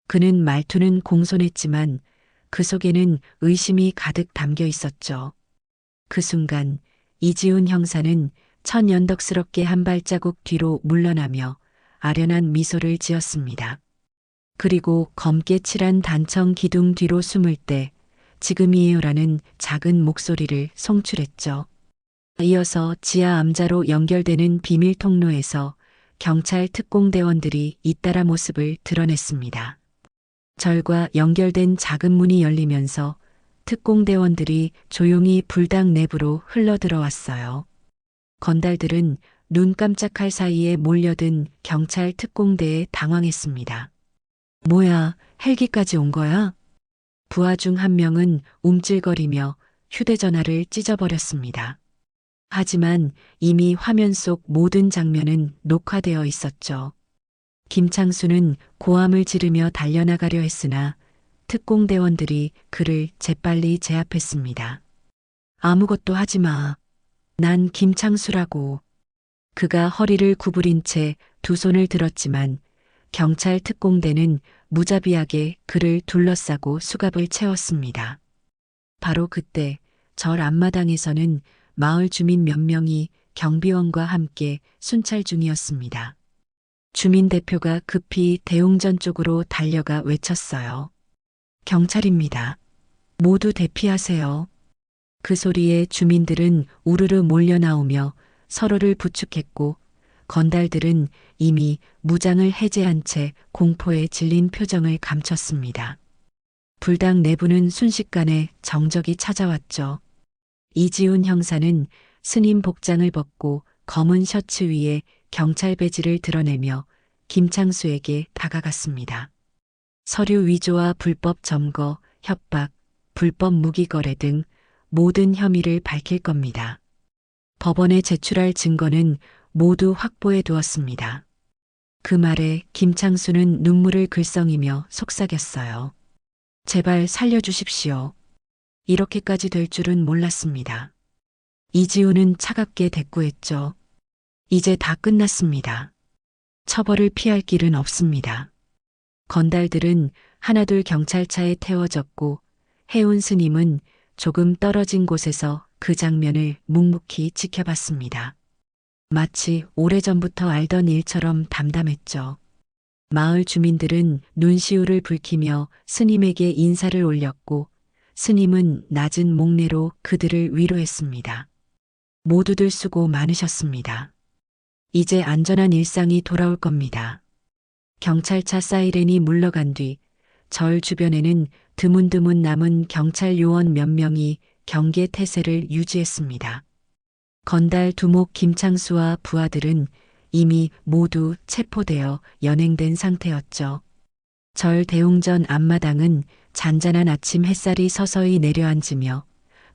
A: 그는 말투는 공손했지만 그 속에는 의심이 가득 담겨 있었죠. 그 순간 이지훈 형사는 천연덕스럽게 한 발자국 뒤로 물러나며 아련한 미소를 지었습니다. 그리고 검게 칠한 단청 기둥 뒤로 숨을 때 지금이에요라는 작은 목소리를 송출했죠. 이어서 지하 암자로 연결되는 비밀 통로에서 경찰 특공대원들이 잇따라 모습을 드러냈습니다. 절과 연결된 작은 문이 열리면서 특공대원들이 조용히 불당 내부로 흘러들어왔어요. 건달들은 눈 깜짝할 사이에 몰려든 경찰 특공대에 당황했습니다. 뭐야, 헬기까지 온 거야? 부하 중 한 명은 움찔거리며 휴대전화를 찢어버렸습니다. 하지만 이미 화면 속 모든 장면은 녹화되어 있었죠. 김창수는 고함을 지르며 달려나가려 했으나 특공대원들이 그를 재빨리 제압했습니다. 아무것도 하지 마. 난 김창수라고. 그가 허리를 구부린 채 두 손을 들었지만 경찰 특공대는 무자비하게 그를 둘러싸고 수갑을 채웠습니다. 바로 그때 절 앞마당에서는 마을 주민 몇 명이 경비원과 함께 순찰 중이었습니다. 주민 대표가 급히 대웅전 쪽으로 달려가 외쳤어요. 경찰입니다. 모두 대피하세요. 그 소리에 주민들은 우르르 몰려 나오며 서로를 부축했고 건달들은 이미 무장을 해제한 채 공포에 질린 표정을 감췄습니다. 불당 내부는 순식간에 정적이 찾아왔죠. 이지훈 형사는 스님 복장을 벗고 검은 셔츠 위에 경찰 배지를 드러내며 김창수에게 다가갔습니다. 서류 위조와 불법 점거, 협박, 불법 무기 거래 등 모든 혐의를 밝힐 겁니다. 법원에 제출할 증거는 모두 확보해 두었습니다. 그 말에 김창수는 눈물을 글썽이며 속삭였어요. 제발 살려주십시오. 이렇게까지 될 줄은 몰랐습니다. 이지훈은 차갑게 대꾸했죠. 이제 다 끝났습니다. 처벌을 피할 길은 없습니다. 건달들은 하나둘 경찰차에 태워졌고 해운 스님은 조금 떨어진 곳에서 그 장면을 묵묵히 지켜봤습니다. 마치 오래전부터 알던 일처럼 담담했죠. 마을 주민들은 눈시울을 붉히며 스님에게 인사를 올렸고 스님은 낮은 목례로 그들을 위로했습니다. 모두들 수고 많으셨습니다. 이제 안전한 일상이 돌아올 겁니다. 경찰차 사이렌이 물러간 뒤 절 주변에는 드문드문 남은 경찰 요원 몇 명이 경계 태세를 유지했습니다. 건달 두목 김창수와 부하들은 이미 모두 체포되어 연행된 상태였죠. 절 대웅전 앞마당은 잔잔한 아침 햇살이 서서히 내려앉으며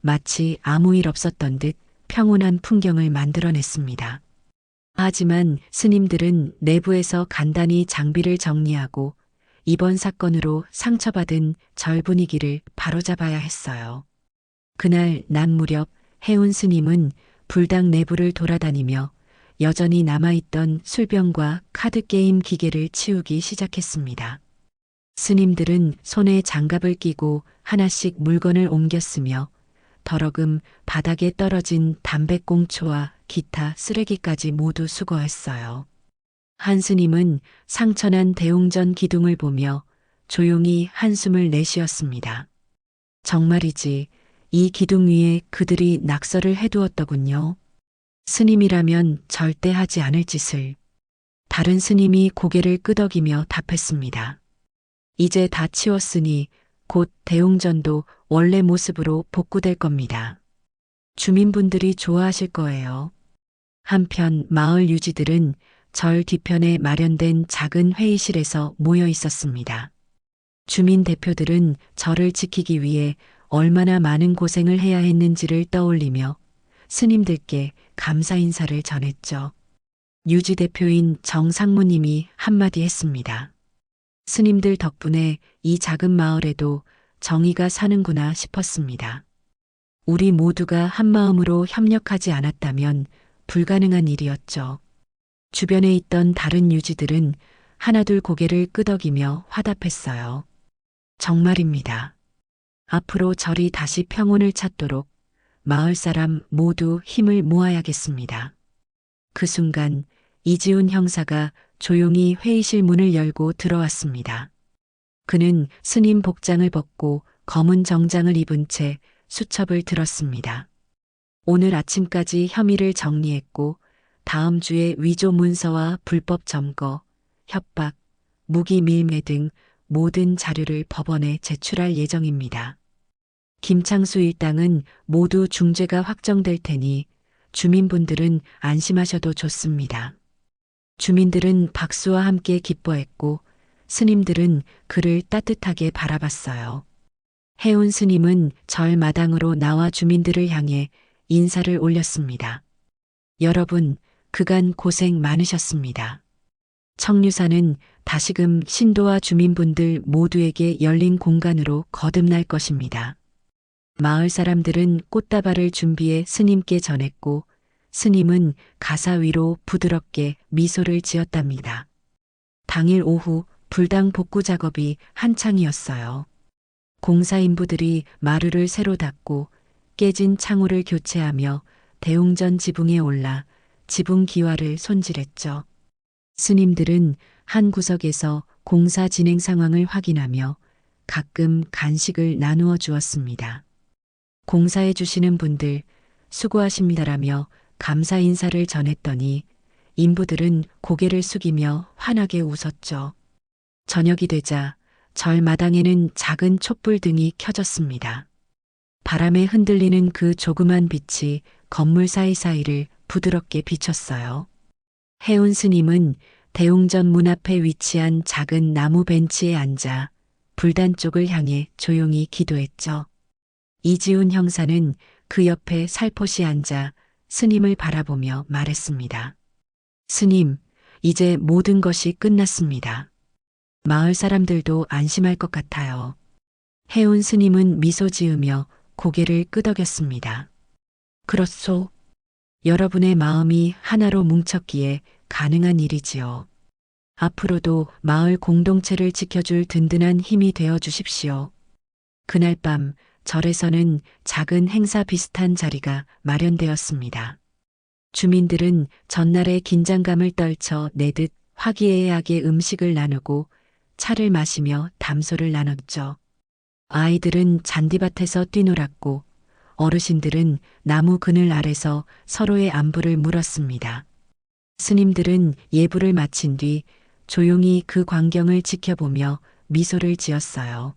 A: 마치 아무 일 없었던 듯 평온한 풍경을 만들어냈습니다. 하지만 스님들은 내부에서 간단히 장비를 정리하고 이번 사건으로 상처받은 절 분위기를 바로잡아야 했어요. 그날 낮 무렵 해운 스님은 불당 내부를 돌아다니며 여전히 남아있던 술병과 카드게임 기계를 치우기 시작했습니다. 스님들은 손에 장갑을 끼고 하나씩 물건을 옮겼으며 더러금 바닥에 떨어진 담배꽁초와 기타 쓰레기까지 모두 수거했어요. 한 스님은 상처난 대웅전 기둥을 보며 조용히 한숨을 내쉬었습니다. 정말이지 이 기둥 위에 그들이 낙서를 해두었더군요. 스님이라면 절대 하지 않을 짓을. 다른 스님이 고개를 끄덕이며 답했습니다. 이제 다 치웠으니 곧 대웅전도 원래 모습으로 복구될 겁니다. 주민분들이 좋아하실 거예요. 한편 마을 유지들은 절 뒤편에 마련된 작은 회의실에서 모여 있었습니다. 주민 대표들은 절을 지키기 위해 얼마나 많은 고생을 해야 했는지를 떠올리며 스님들께 감사 인사를 전했죠. 유지 대표인 정 상무님이 한마디 했습니다. 스님들 덕분에 이 작은 마을에도 정의가 사는구나 싶었습니다. 우리 모두가 한마음으로 협력하지 않았다면 불가능한 일이었죠. 주변에 있던 다른 유지들은 하나둘 고개를 끄덕이며 화답했어요. 정말입니다. 앞으로 절이 다시 평온을 찾도록 마을 사람 모두 힘을 모아야겠습니다. 그 순간 이지훈 형사가 조용히 회의실 문을 열고 들어왔습니다. 그는 스님 복장을 벗고 검은 정장을 입은 채 수첩을 들었습니다. 오늘 아침까지 혐의를 정리했고 다음 주에 위조 문서와 불법 점거, 협박, 무기 밀매 등 모든 자료를 법원에 제출할 예정입니다. 김창수 일당은 모두 중죄가 확정될 테니 주민분들은 안심하셔도 좋습니다. 주민들은 박수와 함께 기뻐했고 스님들은 그를 따뜻하게 바라봤어요. 해운 스님은 절 마당으로 나와 주민들을 향해 인사를 올렸습니다. 여러분, 그간 고생 많으셨습니다. 청류사는 다시금 신도와 주민분들 모두에게 열린 공간으로 거듭날 것입니다. 마을 사람들은 꽃다발을 준비해 스님께 전했고 스님은 가사 위로 부드럽게 미소를 지었답니다. 당일 오후 불당 복구 작업이 한창이었어요. 공사 인부들이 마루를 새로 닦고 깨진 창호를 교체하며 대웅전 지붕에 올라 지붕 기와를 손질했죠. 스님들은 한 구석에서 공사 진행 상황을 확인하며 가끔 간식을 나누어 주었습니다. 공사해 주시는 분들 수고하십니다라며 감사 인사를 전했더니 인부들은 고개를 숙이며 환하게 웃었죠. 저녁이 되자 절 마당에는 작은 촛불 등이 켜졌습니다. 바람에 흔들리는 그 조그만 빛이 건물 사이사이를 부드럽게 비쳤어요. 해운 스님은 대웅전 문 앞에 위치한 작은 나무 벤치에 앉아 불단 쪽을 향해 조용히 기도했죠. 이지훈 형사는 그 옆에 살포시 앉아 스님을 바라보며 말했습니다. 스님, 이제 모든 것이 끝났습니다. 마을 사람들도 안심할 것 같아요. 해운 스님은 미소 지으며 고개를 끄덕였습니다. 그렇소. 여러분의 마음이 하나로 뭉쳤기에 가능한 일이지요. 앞으로도 마을 공동체를 지켜줄 든든한 힘이 되어 주십시오. 그날 밤 절에서는 작은 행사 비슷한 자리가 마련되었습니다. 주민들은 전날의 긴장감을 떨쳐 내듯 화기애애하게 음식을 나누고 차를 마시며 담소를 나눴죠. 아이들은 잔디밭에서 뛰놀았고 어르신들은 나무 그늘 아래서 서로의 안부를 물었습니다. 스님들은 예불을 마친 뒤 조용히 그 광경을 지켜보며 미소를 지었어요.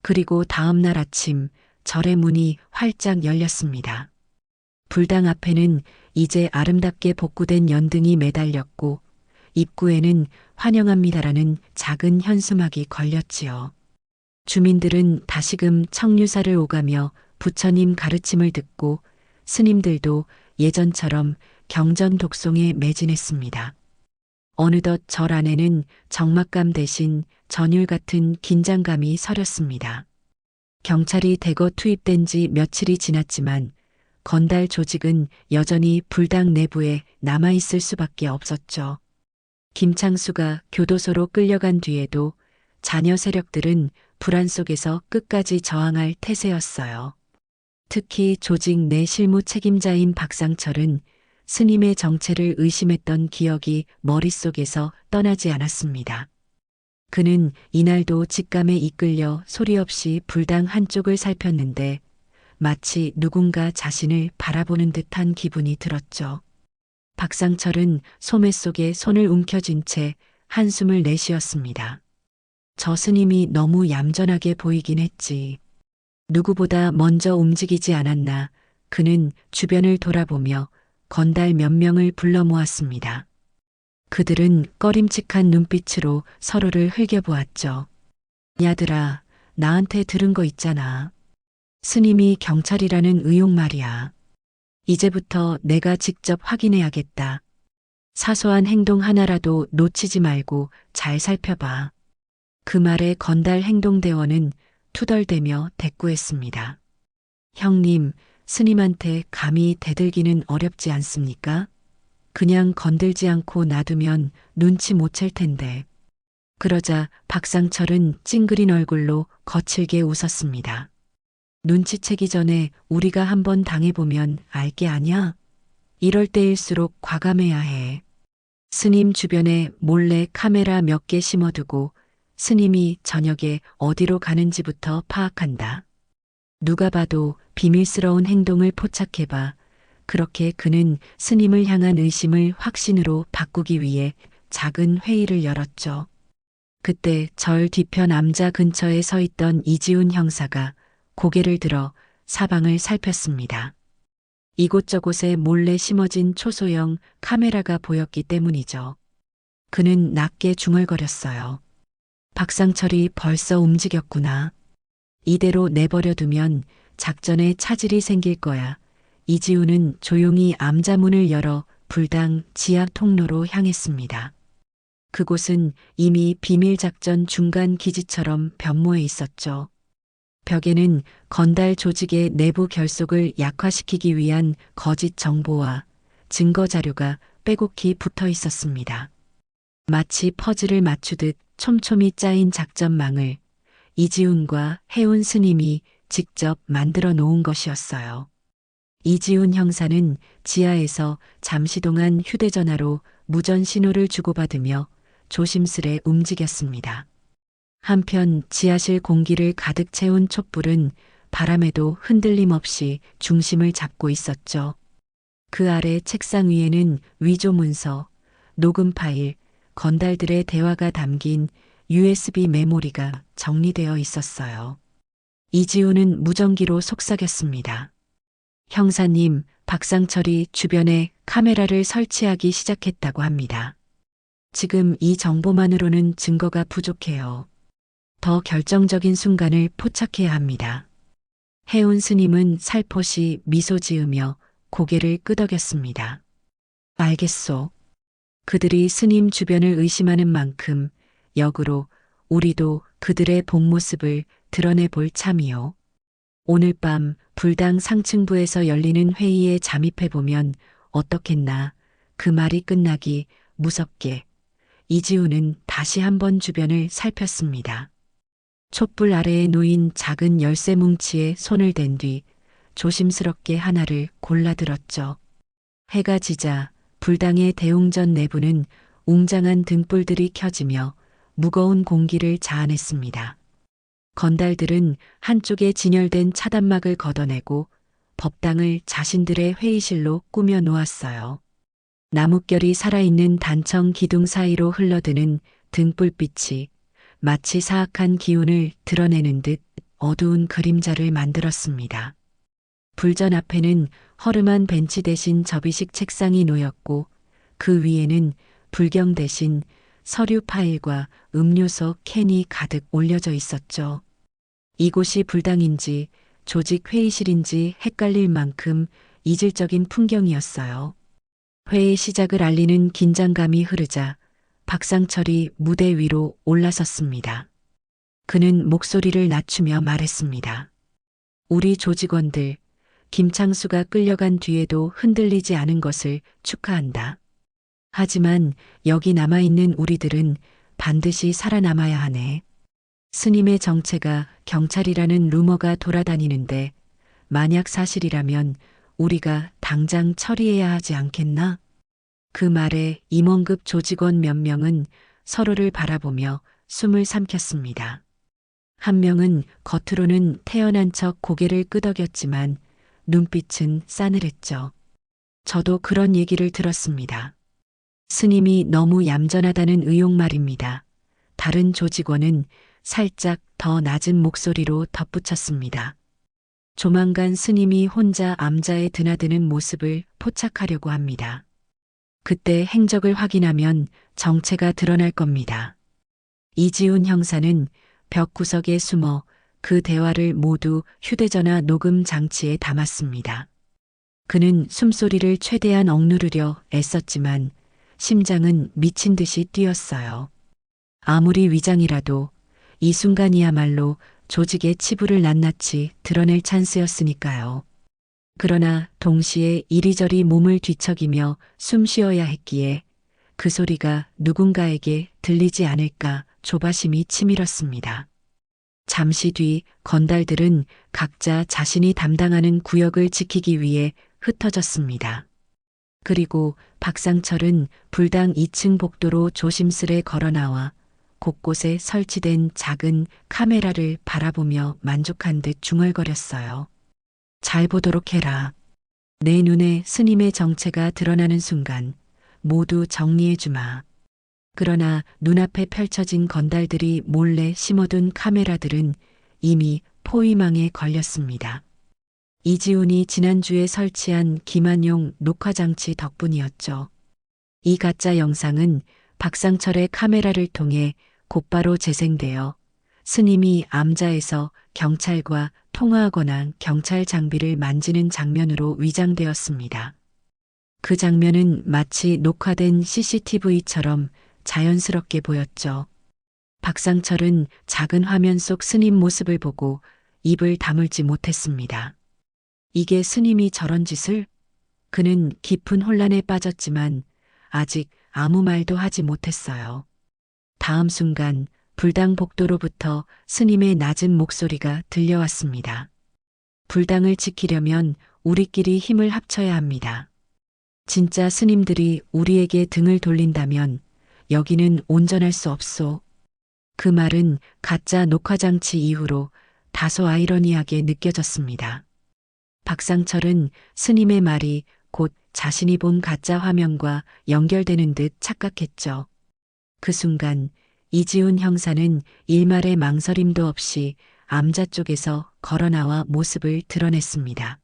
A: 그리고 다음 날 아침 절의 문이 활짝 열렸습니다. 불당 앞에는 이제 아름답게 복구된 연등이 매달렸고 입구에는 환영합니다라는 작은 현수막이 걸렸지요. 주민들은 다시금 청류사를 오가며 부처님 가르침을 듣고 스님들도 예전처럼 경전 독송에 매진했습니다. 어느덧 절 안에는 적막감 대신 전율 같은 긴장감이 서렸습니다. 경찰이 대거 투입된 지 며칠이 지났지만 건달 조직은 여전히 불당 내부에 남아있을 수밖에 없었죠. 김창수가 교도소로 끌려간 뒤에도 자녀 세력들은 불안 속에서 끝까지 저항할 태세였어요. 특히 조직 내 실무 책임자인 박상철은 스님의 정체를 의심했던 기억이 머릿속에서 떠나지 않았습니다. 그는 이날도 직감에 이끌려 소리 없이 불당 한쪽을 살폈는데 마치 누군가 자신을 바라보는 듯한 기분이 들었죠. 박상철은 소매 속에 손을 움켜쥔 채 한숨을 내쉬었습니다. 저 스님이 너무 얌전하게 보이긴 했지. 누구보다 먼저 움직이지 않았나. 그는 주변을 돌아보며 건달 몇 명을 불러 모았습니다. 그들은 꺼림칙한 눈빛으로 서로를 흘겨보았죠. 야들아, 나한테 들은 거 있잖아. 스님이 경찰이라는 의혹 말이야. 이제부터 내가 직접 확인해야겠다. 사소한 행동 하나라도 놓치지 말고 잘 살펴봐. 그 말에 건달 행동대원은 투덜대며 대꾸했습니다. 형님, 스님한테 감히 대들기는 어렵지 않습니까? 그냥 건들지 않고 놔두면 눈치 못 챌 텐데. 그러자 박상철은 찡그린 얼굴로 거칠게 웃었습니다. 눈치채기 전에 우리가 한번 당해보면 알 게 아냐? 이럴 때일수록 과감해야 해. 스님 주변에 몰래 카메라 몇 개 심어두고 스님이 저녁에 어디로 가는지부터 파악한다. 누가 봐도 비밀스러운 행동을 포착해봐. 그렇게 그는 스님을 향한 의심을 확신으로 바꾸기 위해 작은 회의를 열었죠. 그때 절 뒤편 암자 근처에 서 있던 이지훈 형사가 고개를 들어 사방을 살폈습니다. 이곳저곳에 몰래 심어진 초소형 카메라가 보였기 때문이죠. 그는 낮게 중얼거렸어요. 박상철이 벌써 움직였구나. 이대로 내버려두면 작전에 차질이 생길 거야. 이지훈은 조용히 암자문을 열어 불당 지하 통로로 향했습니다. 그곳은 이미 비밀작전 중간 기지처럼 변모해 있었죠. 벽에는 건달 조직의 내부 결속을 약화시키기 위한 거짓 정보와 증거 자료가 빼곡히 붙어 있었습니다. 마치 퍼즐을 맞추듯 촘촘히 짜인 작전망을 이지훈과 해운 스님이 직접 만들어 놓은 것이었어요. 이지훈 형사는 지하에서 잠시 동안 휴대전화로 무전 신호를 주고받으며 조심스레 움직였습니다. 한편 지하실 공기를 가득 채운 촛불은 바람에도 흔들림 없이 중심을 잡고 있었죠. 그 아래 책상 위에는 위조 문서, 녹음 파일, 건달들의 대화가 담긴 USB 메모리가 정리되어 있었어요. 이지훈은 무전기로 속삭였습니다. 형사님, 박상철이 주변에 카메라를 설치하기 시작했다고 합니다. 지금 이 정보만으로는 증거가 부족해요. 더 결정적인 순간을 포착해야 합니다. 해운 스님은 살포시 미소 지으며 고개를 끄덕였습니다. 알겠소. 그들이 스님 주변을 의심하는 만큼 역으로 우리도 그들의 본 모습을 드러내 볼 참이요. 오늘 밤 불당 상층부에서 열리는 회의에 잠입해보면 어떻겠나. 그 말이 끝나기 무섭게 이지훈은 다시 한번 주변을 살폈습니다. 촛불 아래에 놓인 작은 열쇠 뭉치에 손을 댄 뒤 조심스럽게 하나를 골라들었죠. 해가 지자 불당의 대웅전 내부는 웅장한 등불들이 켜지며 무거운 공기를 자아냈습니다. 건달들은 한쪽에 진열된 차단막을 걷어내고 법당을 자신들의 회의실로 꾸며 놓았어요. 나뭇결이 살아있는 단청 기둥 사이로 흘러드는 등불빛이 마치 사악한 기운을 드러내는 듯 어두운 그림자를 만들었습니다. 불전 앞에는 허름한 벤치 대신 접이식 책상이 놓였고 그 위에는 불경 대신 서류 파일과 음료수 캔이 가득 올려져 있었죠. 이곳이 불당인지 조직 회의실인지 헷갈릴 만큼 이질적인 풍경이었어요. 회의 시작을 알리는 긴장감이 흐르자 박상철이 무대 위로 올라섰습니다. 그는 목소리를 낮추며 말했습니다. 우리 조직원들, 김창수가 끌려간 뒤에도 흔들리지 않은 것을 축하한다. 하지만 여기 남아있는 우리들은 반드시 살아남아야 하네. 스님의 정체가 경찰이라는 루머가 돌아다니는데 만약 사실이라면 우리가 당장 처리해야 하지 않겠나? 그 말에 임원급 조직원 몇 명은 서로를 바라보며 숨을 삼켰습니다. 한 명은 겉으로는 태연한 척 고개를 끄덕였지만 눈빛은 싸늘했죠. 저도 그런 얘기를 들었습니다. 스님이 너무 얌전하다는 의혹 말입니다. 다른 조직원은 살짝 더 낮은 목소리로 덧붙였습니다. 조만간 스님이 혼자 암자에 드나드는 모습을 포착하려고 합니다. 그때 행적을 확인하면 정체가 드러날 겁니다. 이지훈 형사는 벽 구석에 숨어 그 대화를 모두 휴대전화 녹음 장치에 담았습니다. 그는 숨소리를 최대한 억누르려 애썼지만 심장은 미친 듯이 뛰었어요. 아무리 위장이라도 이 순간이야말로 조직의 치부를 낱낱이 드러낼 찬스였으니까요. 그러나 동시에 이리저리 몸을 뒤척이며 숨 쉬어야 했기에 그 소리가 누군가에게 들리지 않을까 조바심이 치밀었습니다. 잠시 뒤 건달들은 각자 자신이 담당하는 구역을 지키기 위해 흩어졌습니다. 그리고 박상철은 불당 2층 복도로 조심스레 걸어나와 곳곳에 설치된 작은 카메라를 바라보며 만족한 듯 중얼거렸어요. 잘 보도록 해라. 내 눈에 스님의 정체가 드러나는 순간 모두 정리해주마. 그러나 눈앞에 펼쳐진 건달들이 몰래 심어둔 카메라들은 이미 포위망에 걸렸습니다. 이지훈이 지난주에 설치한 김한용 녹화장치 덕분이었죠. 이 가짜 영상은 박상철의 카메라를 통해 곧바로 재생되어 스님이 암자에서 경찰과 통화하거나 경찰 장비를 만지는 장면으로 위장되었습니다. 그 장면은 마치 녹화된 CCTV처럼 자연스럽게 보였죠. 박상철은 작은 화면 속 스님 모습을 보고 입을 다물지 못했습니다. 이게 스님이 저런 짓을? 그는 깊은 혼란에 빠졌지만 아직 아무 말도 하지 못했어요. 다음 순간 불당 복도로부터 스님의 낮은 목소리가 들려왔습니다. 불당을 지키려면 우리끼리 힘을 합쳐야 합니다. 진짜 스님들이 우리에게 등을 돌린다면 여기는 온전할 수 없소. 그 말은 가짜 녹화장치 이후로 다소 아이러니하게 느껴졌습니다. 박상철은 스님의 말이 곧 자신이 본 가짜 화면과 연결되는 듯 착각했죠. 그 순간 이지훈 형사는 일말의 망설임도 없이 암자 쪽에서 걸어나와 모습을 드러냈습니다.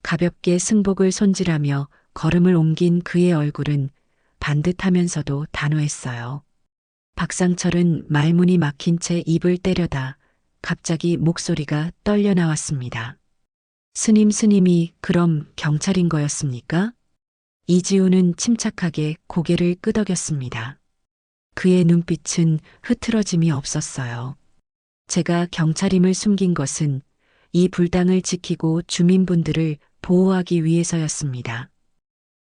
A: 가볍게 승복을 손질하며 걸음을 옮긴 그의 얼굴은 반듯하면서도 단호했어요. 박상철은 말문이 막힌 채 입을 때려다 갑자기 목소리가 떨려 나왔습니다. 스님이 그럼 경찰인 거였습니까? 이지훈은 침착하게 고개를 끄덕였습니다. 그의 눈빛은 흐트러짐이 없었어요. 제가 경찰임을 숨긴 것은 이 불당을 지키고 주민분들을 보호하기 위해서였습니다.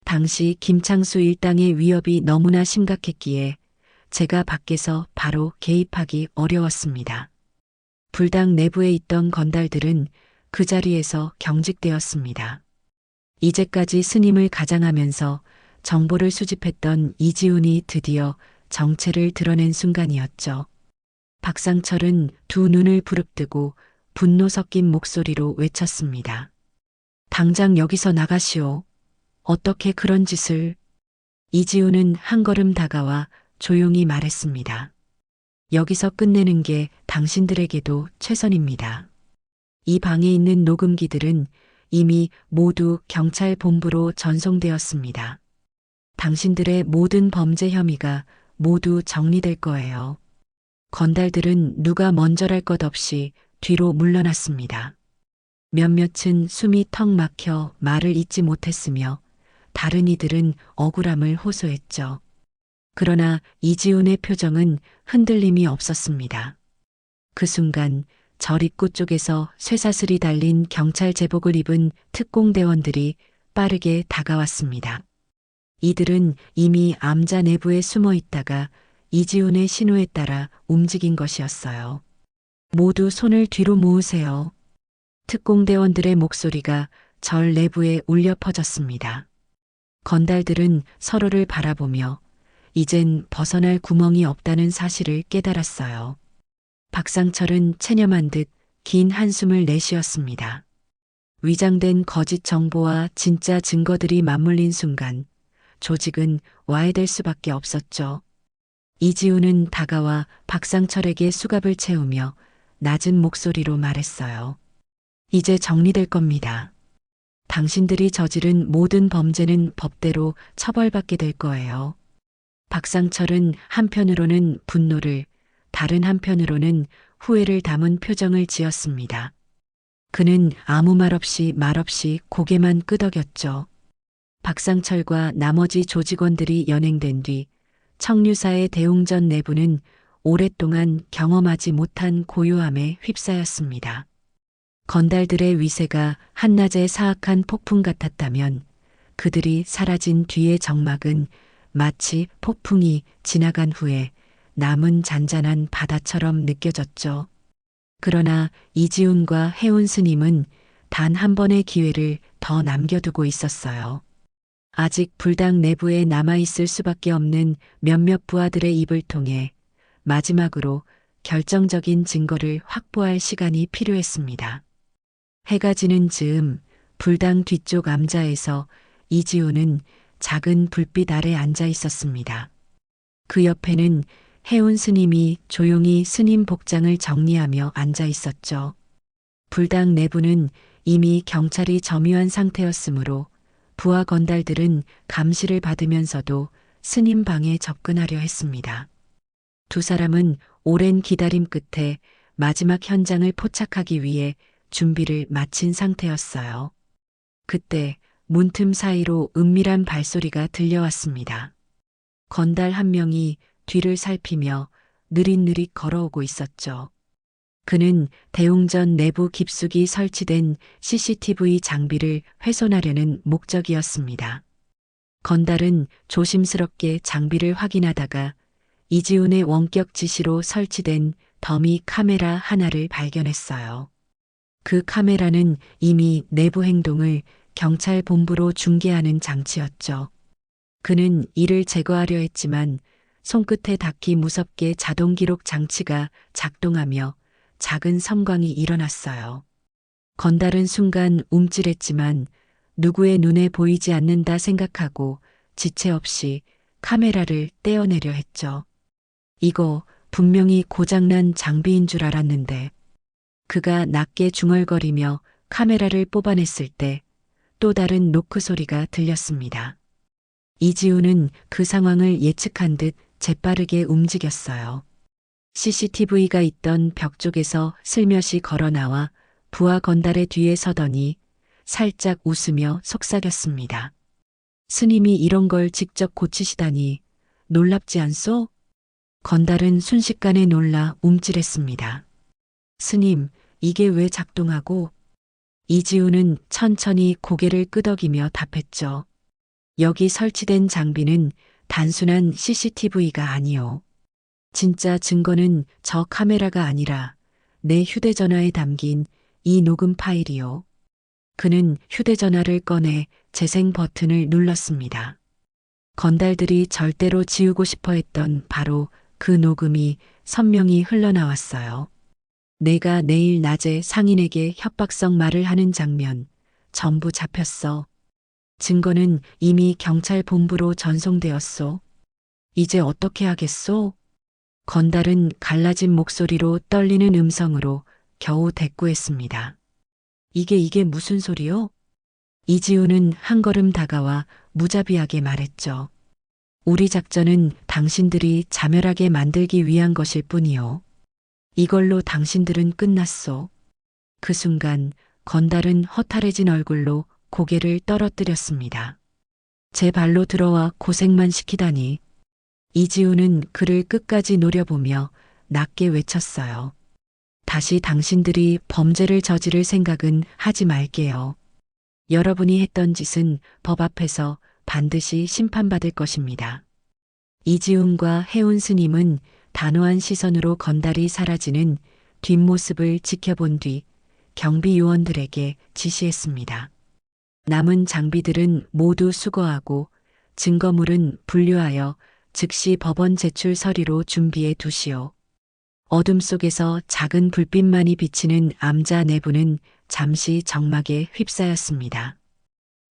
A: 당시 김창수 일당의 위협이 너무나 심각했기에 제가 밖에서 바로 개입하기 어려웠습니다. 불당 내부에 있던 건달들은 그 자리에서 경직되었습니다. 이제까지 스님을 가장하면서 정보를 수집했던 이지훈이 드디어 정체를 드러낸 순간이었죠. 박상철은 두 눈을 부릅뜨고 분노 섞인 목소리로 외쳤습니다. 당장 여기서 나가시오. 어떻게 그런 짓을. 이지훈은 한 걸음 다가와 조용히 말했습니다. 여기서 끝내는 게 당신들에게도 최선입니다. 이 방에 있는 녹음기들은 이미 모두 경찰 본부로 전송되었습니다. 당신들의 모든 범죄 혐의가 모두 정리될 거예요. 건달들은 누가 먼저랄 것 없이 뒤로 물러났습니다. 몇몇은 숨이 턱 막혀 말을 잇지 못했으며 다른 이들은 억울함을 호소했죠. 그러나 이지훈의 표정은 흔들림이 없었습니다. 그 순간 절 입구 쪽에서 쇠사슬이 달린 경찰 제복을 입은 특공대원들이 빠르게 다가왔습니다. 이들은 이미 암자 내부에 숨어 있다가 이지훈의 신호에 따라 움직인 것이었어요. 모두 손을 뒤로 모으세요. 특공대원들의 목소리가 절 내부에 울려 퍼졌습니다. 건달들은 서로를 바라보며 이젠 벗어날 구멍이 없다는 사실을 깨달았어요. 박상철은 체념한 듯 긴 한숨을 내쉬었습니다. 위장된 거짓 정보와 진짜 증거들이 맞물린 순간 조직은 와해될 수밖에 없었죠. 이지훈은 다가와 박상철에게 수갑을 채우며 낮은 목소리로 말했어요. 이제 정리될 겁니다. 당신들이 저지른 모든 범죄는 법대로 처벌받게 될 거예요. 박상철은 한편으로는 분노를, 다른 한편으로는 후회를 담은 표정을 지었습니다. 그는 아무 말 없이 고개만 끄덕였죠. 박상철과 나머지 조직원들이 연행된 뒤 청류사의 대웅전 내부는 오랫동안 경험하지 못한 고요함에 휩싸였습니다. 건달들의 위세가 한낮의 사악한 폭풍 같았다면 그들이 사라진 뒤의 정막은 마치 폭풍이 지나간 후에 남은 잔잔한 바다처럼 느껴졌죠. 그러나 이지훈과 해운 스님은 단 한 번의 기회를 더 남겨두고 있었어요. 아직 불당 내부에 남아있을 수밖에 없는 몇몇 부하들의 입을 통해 마지막으로 결정적인 증거를 확보할 시간이 필요했습니다. 해가 지는 즈음 불당 뒤쪽 암자에서 이지훈은 작은 불빛 아래 앉아 있었습니다. 그 옆에는 해운 스님이 조용히 스님 복장을 정리하며 앉아 있었죠. 불당 내부는 이미 경찰이 점유한 상태였으므로 부하 건달들은 감시를 받으면서도 스님 방에 접근하려 했습니다. 두 사람은 오랜 기다림 끝에 마지막 현장을 포착하기 위해 준비를 마친 상태였어요. 그때 문틈 사이로 은밀한 발소리가 들려왔습니다. 건달 한 명이 뒤를 살피며 느릿느릿 걸어오고 있었죠. 그는 대웅전 내부 깊숙이 설치된 CCTV 장비를 훼손하려는 목적이었습니다. 건달은 조심스럽게 장비를 확인하다가 이지훈의 원격 지시로 설치된 더미 카메라 하나를 발견했어요. 그 카메라는 이미 내부 행동을 경찰 본부로 중계하는 장치였죠. 그는 이를 제거하려 했지만 손끝에 닿기 무섭게 자동 기록 장치가 작동하며 작은 섬광이 일어났어요. 건달은 순간 움찔했지만 누구의 눈에 보이지 않는다 생각하고 지체 없이 카메라를 떼어내려 했죠. 이거 분명히 고장난 장비인 줄 알았는데 그가 낮게 중얼거리며 카메라를 뽑아냈을 때 또 다른 노크 소리가 들렸습니다. 이지훈은 그 상황을 예측한 듯 재빠르게 움직였어요. CCTV가 있던 벽 쪽에서 슬며시 걸어 나와 부하 건달의 뒤에 서더니 살짝 웃으며 속삭였습니다. 스님이 이런 걸 직접 고치시다니 놀랍지 않소? 건달은 순식간에 놀라 움찔했습니다. 스님, 이게 왜 작동하고? 이지훈은 천천히 고개를 끄덕이며 답했죠. 여기 설치된 장비는 단순한 CCTV가 아니요. 진짜 증거는 저 카메라가 아니라 내 휴대전화에 담긴 이 녹음 파일이요. 그는 휴대전화를 꺼내 재생 버튼을 눌렀습니다. 건달들이 절대로 지우고 싶어 했던 바로 그 녹음이 선명히 흘러나왔어요. 내가 내일 낮에 상인에게 협박성 말을 하는 장면, 전부 잡혔어. 증거는 이미 경찰 본부로 전송되었소. 이제 어떻게 하겠소? 건달은 갈라진 목소리로 떨리는 음성으로 겨우 대꾸했습니다. 이게 무슨 소리요? 이지우는 한 걸음 다가와 무자비하게 말했죠. 우리 작전은 당신들이 자멸하게 만들기 위한 것일 뿐이요. 이걸로 당신들은 끝났소. 그 순간 건달은 허탈해진 얼굴로 고개를 떨어뜨렸습니다. 제 발로 들어와 고생만 시키다니. 이지우는 그를 끝까지 노려보며 낮게 외쳤어요. 다시 당신들이 범죄를 저지를 생각은 하지 말게요. 여러분이 했던 짓은 법 앞에서 반드시 심판받을 것입니다. 이지훈과 해운 스님은 단호한 시선으로 건달이 사라지는 뒷모습을 지켜본 뒤 경비 요원들에게 지시했습니다. 남은 장비들은 모두 수거하고 증거물은 분류하여 즉시 법원 제출 서류로 준비해 두시오. 어둠 속에서 작은 불빛만이 비치는 암자 내부는 잠시 적막에 휩싸였습니다.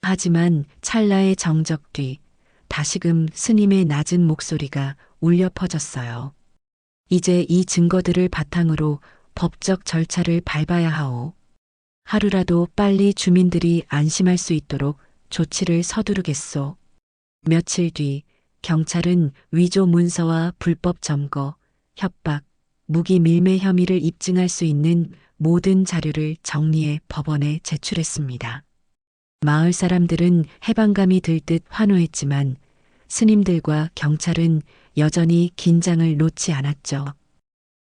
A: 하지만 찰나의 정적 뒤 다시금 스님의 낮은 목소리가 울려 퍼졌어요. 이제 이 증거들을 바탕으로 법적 절차를 밟아야 하오. 하루라도 빨리 주민들이 안심할 수 있도록 조치를 서두르겠소. 며칠 뒤 경찰은 위조 문서와 불법 점거, 협박, 무기 밀매 혐의를 입증할 수 있는 모든 자료를 정리해 법원에 제출했습니다. 마을 사람들은 해방감이 들 듯 환호했지만 스님들과 경찰은 여전히 긴장을 놓지 않았죠.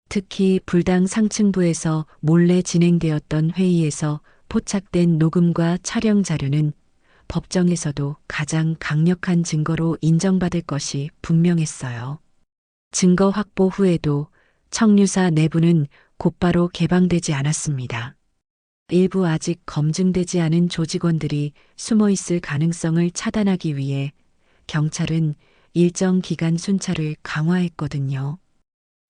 A: 특히 불당 상층부에서 몰래 진행되었던 회의에서 포착된 녹음과 촬영 자료는 법정에서도 가장 강력한 증거로 인정받을 것이 분명했어요. 증거 확보 후에도 청류사 내부는 곧바로 개방되지 않았습니다. 일부 아직 검증되지 않은 조직원들이 숨어 있을 가능성을 차단하기 위해 경찰은 일정 기간 순찰을 강화했거든요.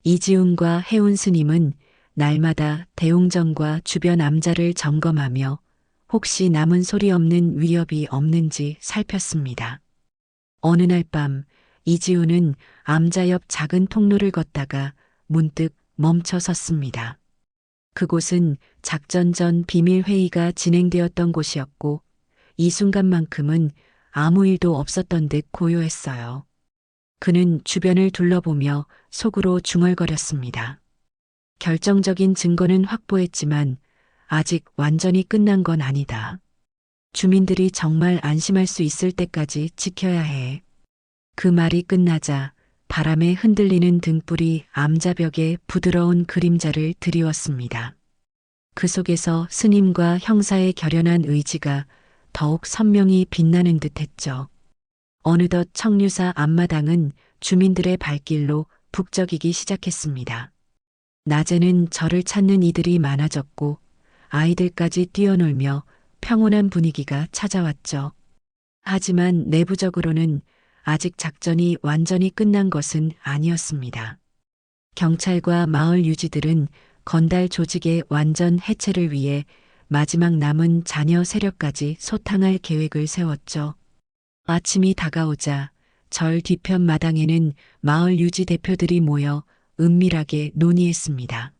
A: 이지훈과 해운 스님은 날마다 대웅전과 주변 암자를 점검하며 혹시 남은 소리 없는 위협이 없는지 살폈습니다. 어느 날 밤 이지훈은 암자 옆 작은 통로를 걷다가 문득 멈춰 섰습니다. 그곳은 작전 전 비밀 회의가 진행되었던 곳이었고 이 순간만큼은 아무 일도 없었던 듯 고요했어요. 그는 주변을 둘러보며 속으로 중얼거렸습니다. 결정적인 증거는 확보했지만 아직 완전히 끝난 건 아니다. 주민들이 정말 안심할 수 있을 때까지 지켜야 해. 그 말이 끝나자 바람에 흔들리는 등불이 암자벽에 부드러운 그림자를 드리웠습니다. 그 속에서 스님과 형사의 결연한 의지가 더욱 선명히 빛나는 듯했죠. 어느덧 청류사 앞마당은 주민들의 발길로 북적이기 시작했습니다. 낮에는 저를 찾는 이들이 많아졌고 아이들까지 뛰어놀며 평온한 분위기가 찾아왔죠. 하지만 내부적으로는 아직 작전이 완전히 끝난 것은 아니었습니다. 경찰과 마을 유지들은 건달 조직의 완전 해체를 위해 마지막 남은 잔여 세력까지 소탕할 계획을 세웠죠. 아침이 다가오자 절 뒤편 마당에는 마을 유지 대표들이 모여 은밀하게 논의했습니다.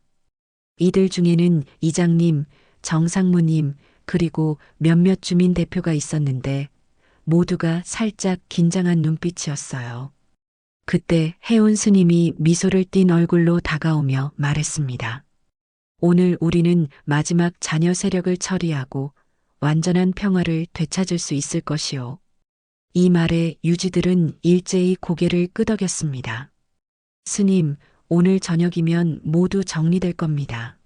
A: 이들 중에는 이장님, 정상무님, 그리고 몇몇 주민 대표가 있었는데 모두가 살짝 긴장한 눈빛이었어요. 그때 해운 스님이 미소를 띤 얼굴로 다가오며 말했습니다. 오늘 우리는 마지막 잔여 세력을 처리하고 완전한 평화를 되찾을 수 있을 것이오. 이 말에 유지들은 일제히 고개를 끄덕였습니다. 스님, 오늘 저녁이면 모두 정리될 겁니다.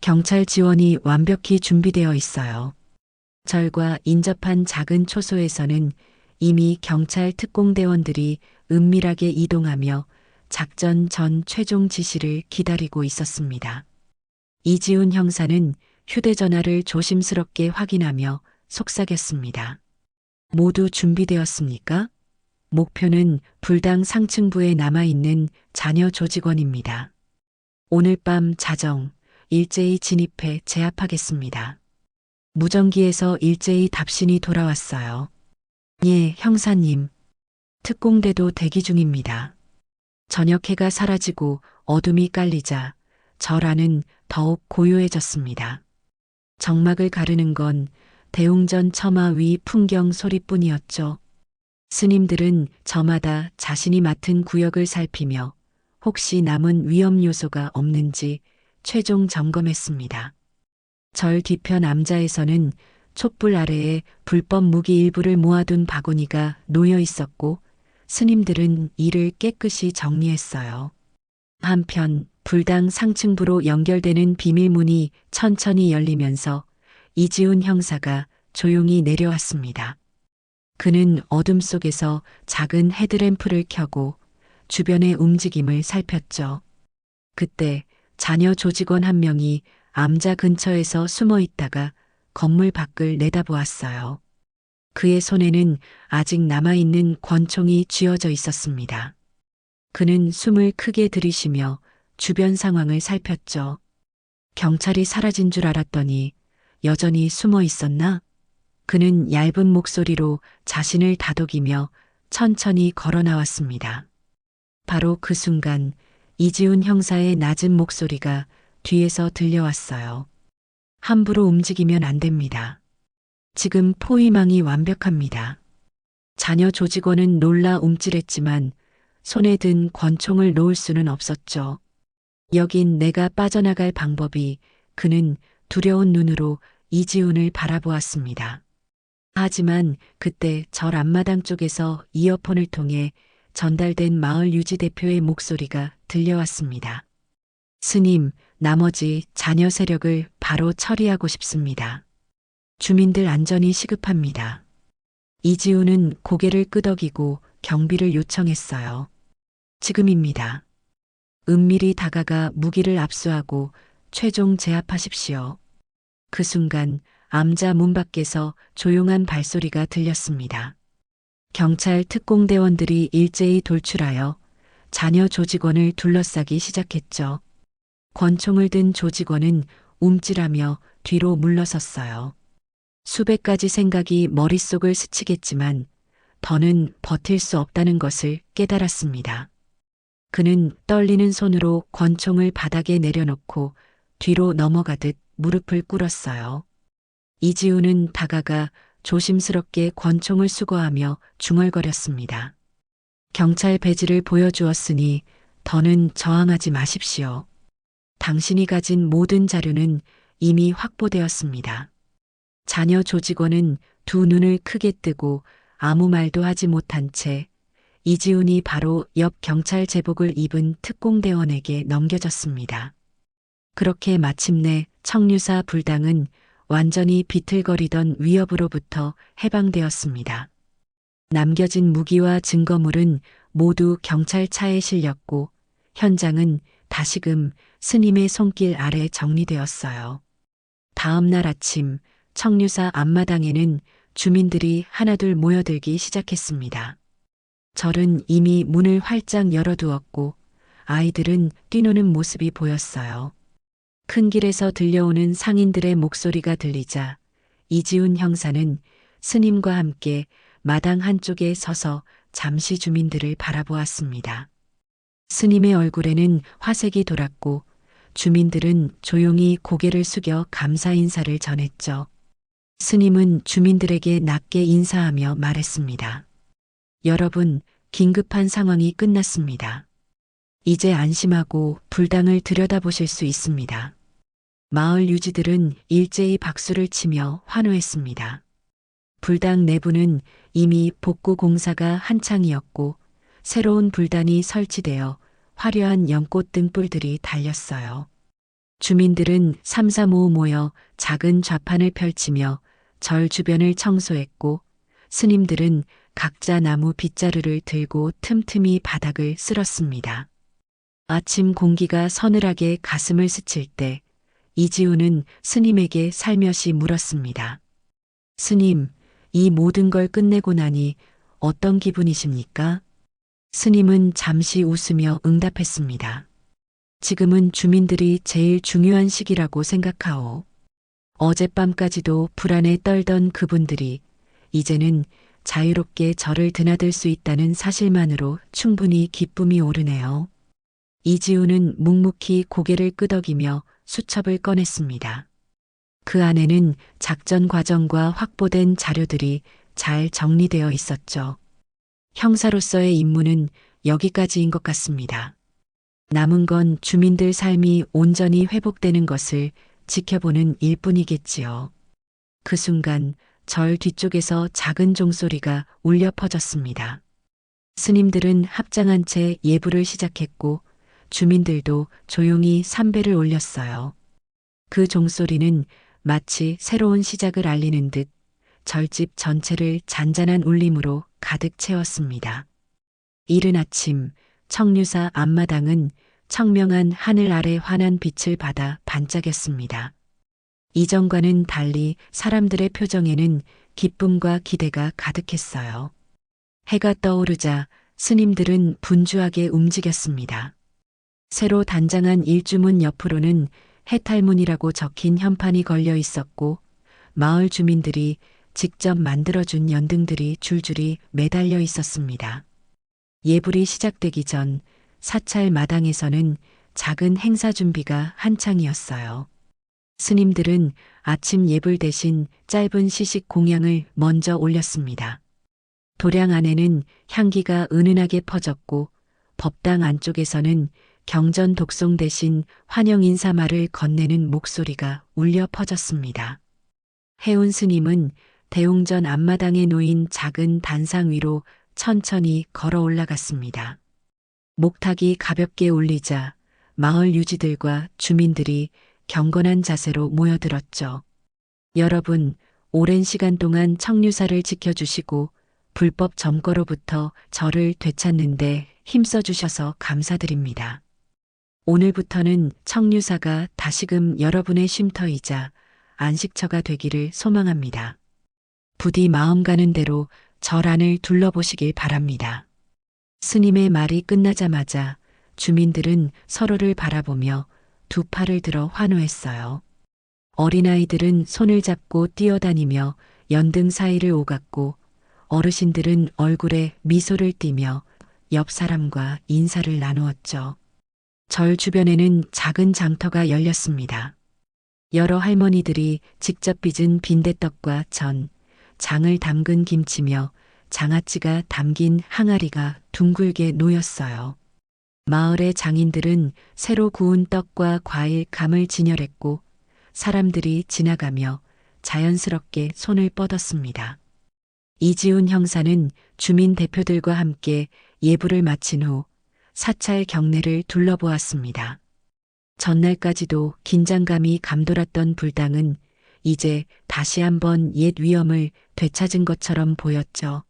A: 경찰 지원이 완벽히 준비되어 있어요. 절과 인접한 작은 초소에서는 이미 경찰 특공대원들이 은밀하게 이동하며 작전 전 최종 지시를 기다리고 있었습니다. 이지훈 형사는 휴대전화를 조심스럽게 확인하며 속삭였습니다. 모두 준비되었습니까? 목표는 불당 상층부에 남아있는 자녀 조직원입니다. 오늘 밤 자정, 일제히 진입해 제압하겠습니다. 무전기에서 일제히 답신이 돌아왔어요. 예, 형사님. 특공대도 대기 중입니다. 저녁 해가 사라지고 어둠이 깔리자 절 안은 더욱 고요해졌습니다. 정막을 가르는 건 대웅전 처마 위 풍경 소리뿐이었죠. 스님들은 저마다 자신이 맡은 구역을 살피며 혹시 남은 위험 요소가 없는지 최종 점검했습니다. 절 뒤편 암자에서는 촛불 아래에 불법 무기 일부를 모아둔 바구니가 놓여 있었고 스님들은 이를 깨끗이 정리했어요. 한편 불당 상층부로 연결되는 비밀문이 천천히 열리면서 이지훈 형사가 조용히 내려왔습니다. 그는 어둠 속에서 작은 헤드램프를 켜고 주변의 움직임을 살폈죠. 그때 자녀 조직원 한 명이 암자 근처에서 숨어 있다가 건물 밖을 내다보았어요. 그의 손에는 아직 남아있는 권총이 쥐어져 있었습니다. 그는 숨을 크게 들이쉬며 주변 상황을 살폈죠. 경찰이 사라진 줄 알았더니 여전히 숨어 있었나? 그는 얇은 목소리로 자신을 다독이며 천천히 걸어 나왔습니다. 바로 그 순간 이지훈 형사의 낮은 목소리가 뒤에서 들려왔어요. 함부로 움직이면 안 됩니다. 지금 포위망이 완벽합니다. 자녀 조직원은 놀라 움찔했지만 손에 든 권총을 놓을 수는 없었죠. 여긴 내가 빠져나갈 방법이. 그는 두려운 눈으로 이지훈을 바라보았습니다. 하지만 그때 절 앞마당 쪽에서 이어폰을 통해 전달된 마을 유지 대표의 목소리가 들려왔습니다. 스님, 나머지 자녀 세력을 바로 처리하고 싶습니다. 주민들 안전이 시급합니다. 이지훈은 고개를 끄덕이고 경비를 요청했어요. 지금입니다. 은밀히 다가가 무기를 압수하고 최종 제압하십시오. 그 순간 암자 문 밖에서 조용한 발소리가 들렸습니다. 경찰 특공대원들이 일제히 돌출하여 자녀 조직원을 둘러싸기 시작했죠. 권총을 든 조직원은 움찔하며 뒤로 물러섰어요. 수백 가지 생각이 머릿속을 스치겠지만 더는 버틸 수 없다는 것을 깨달았습니다. 그는 떨리는 손으로 권총을 바닥에 내려놓고 뒤로 넘어가듯 무릎을 꿇었어요. 이지훈은 다가가 조심스럽게 권총을 수거하며 중얼거렸습니다. 경찰 배지를 보여주었으니 더는 저항하지 마십시오. 당신이 가진 모든 자료는 이미 확보되었습니다. 자녀 조직원은 두 눈을 크게 뜨고 아무 말도 하지 못한 채 이지훈이 바로 옆 경찰 제복을 입은 특공대원에게 넘겨졌습니다. 그렇게 마침내 청류사 불당은 완전히 비틀거리던 위협으로부터 해방되었습니다. 남겨진 무기와 증거물은 모두 경찰차에 실렸고 현장은 다시금 스님의 손길 아래 정리되었어요. 다음 날 아침 청류사 앞마당에는 주민들이 하나둘 모여들기 시작했습니다. 절은 이미 문을 활짝 열어두었고 아이들은 뛰노는 모습이 보였어요. 큰 길에서 들려오는 상인들의 목소리가 들리자 이지훈 형사는 스님과 함께 마당 한쪽에 서서 잠시 주민들을 바라보았습니다. 스님의 얼굴에는 화색이 돌았고 주민들은 조용히 고개를 숙여 감사 인사를 전했죠. 스님은 주민들에게 낮게 인사하며 말했습니다. 여러분, 긴급한 상황이 끝났습니다. 이제 안심하고 불당을 들여다보실 수 있습니다. 마을 유지들은 일제히 박수를 치며 환호했습니다. 불당 내부는 이미 복구 공사가 한창이었고 새로운 불단이 설치되어 화려한 연꽃 등불들이 달렸어요. 주민들은 삼삼오오 모여 작은 좌판을 펼치며 절 주변을 청소했고 스님들은 각자 나무 빗자루를 들고 틈틈이 바닥을 쓸었습니다. 아침 공기가 서늘하게 가슴을 스칠 때 이지우는 스님에게 살며시 물었습니다. 스님, 이 모든 걸 끝내고 나니 어떤 기분이십니까? 스님은 잠시 웃으며 응답했습니다. 지금은 주민들이 제일 중요한 시기라고 생각하오. 어젯밤까지도 불안에 떨던 그분들이 이제는 자유롭게 절을 드나들 수 있다는 사실만으로 충분히 기쁨이 오르네요. 이지우는 묵묵히 고개를 끄덕이며 수첩을 꺼냈습니다. 그 안에는 작전 과정과 확보된 자료들이 잘 정리되어 있었죠. 형사로서의 임무는 여기까지인 것 같습니다. 남은 건 주민들 삶이 온전히 회복되는 것을 지켜보는 일뿐이겠지요. 그 순간 절 뒤쪽에서 작은 종소리가 울려 퍼졌습니다. 스님들은 합장한 채 예불을 시작했고 주민들도 조용히 삼배를 올렸어요. 그 종소리는 마치 새로운 시작을 알리는 듯 절집 전체를 잔잔한 울림으로 가득 채웠습니다. 이른 아침 청류사 앞마당은 청명한 하늘 아래 환한 빛을 받아 반짝였습니다. 이전과는 달리 사람들의 표정에는 기쁨과 기대가 가득했어요. 해가 떠오르자 스님들은 분주하게 움직였습니다. 새로 단장한 일주문 옆으로는 해탈문이라고 적힌 현판이 걸려 있었고 마을 주민들이 직접 만들어준 연등들이 줄줄이 매달려 있었습니다. 예불이 시작되기 전 사찰 마당에서는 작은 행사 준비가 한창이었어요. 스님들은 아침 예불 대신 짧은 시식 공양을 먼저 올렸습니다. 도량 안에는 향기가 은은하게 퍼졌고 법당 안쪽에서는 경전 독송 대신 환영 인사말을 건네는 목소리가 울려 퍼졌습니다. 해운 스님은 대웅전 앞마당에 놓인 작은 단상 위로 천천히 걸어 올라갔습니다. 목탁이 가볍게 울리자 마을 유지들과 주민들이 경건한 자세로 모여들었죠. 여러분, 오랜 시간 동안 청류사를 지켜주시고 불법 점거로부터 저를 되찾는데 힘써주셔서 감사드립니다. 오늘부터는 청류사가 다시금 여러분의 쉼터이자 안식처가 되기를 소망합니다. 부디 마음 가는 대로 절 안을 둘러보시길 바랍니다. 스님의 말이 끝나자마자 주민들은 서로를 바라보며 두 팔을 들어 환호했어요. 어린아이들은 손을 잡고 뛰어다니며 연등 사이를 오갔고 어르신들은 얼굴에 미소를 띠며 옆 사람과 인사를 나누었죠. 절 주변에는 작은 장터가 열렸습니다. 여러 할머니들이 직접 빚은 빈대떡과 전, 장을 담근 김치며 장아찌가 담긴 항아리가 둥글게 놓였어요. 마을의 장인들은 새로 구운 떡과 과일, 감을 진열했고 사람들이 지나가며 자연스럽게 손을 뻗었습니다. 이지훈 형사는 주민 대표들과 함께 예불을 마친 후 사찰 경내를 둘러보았습니다. 전날까지도 긴장감이 감돌았던 불당은 이제 다시 한번 옛 위엄을 되찾은 것처럼 보였죠.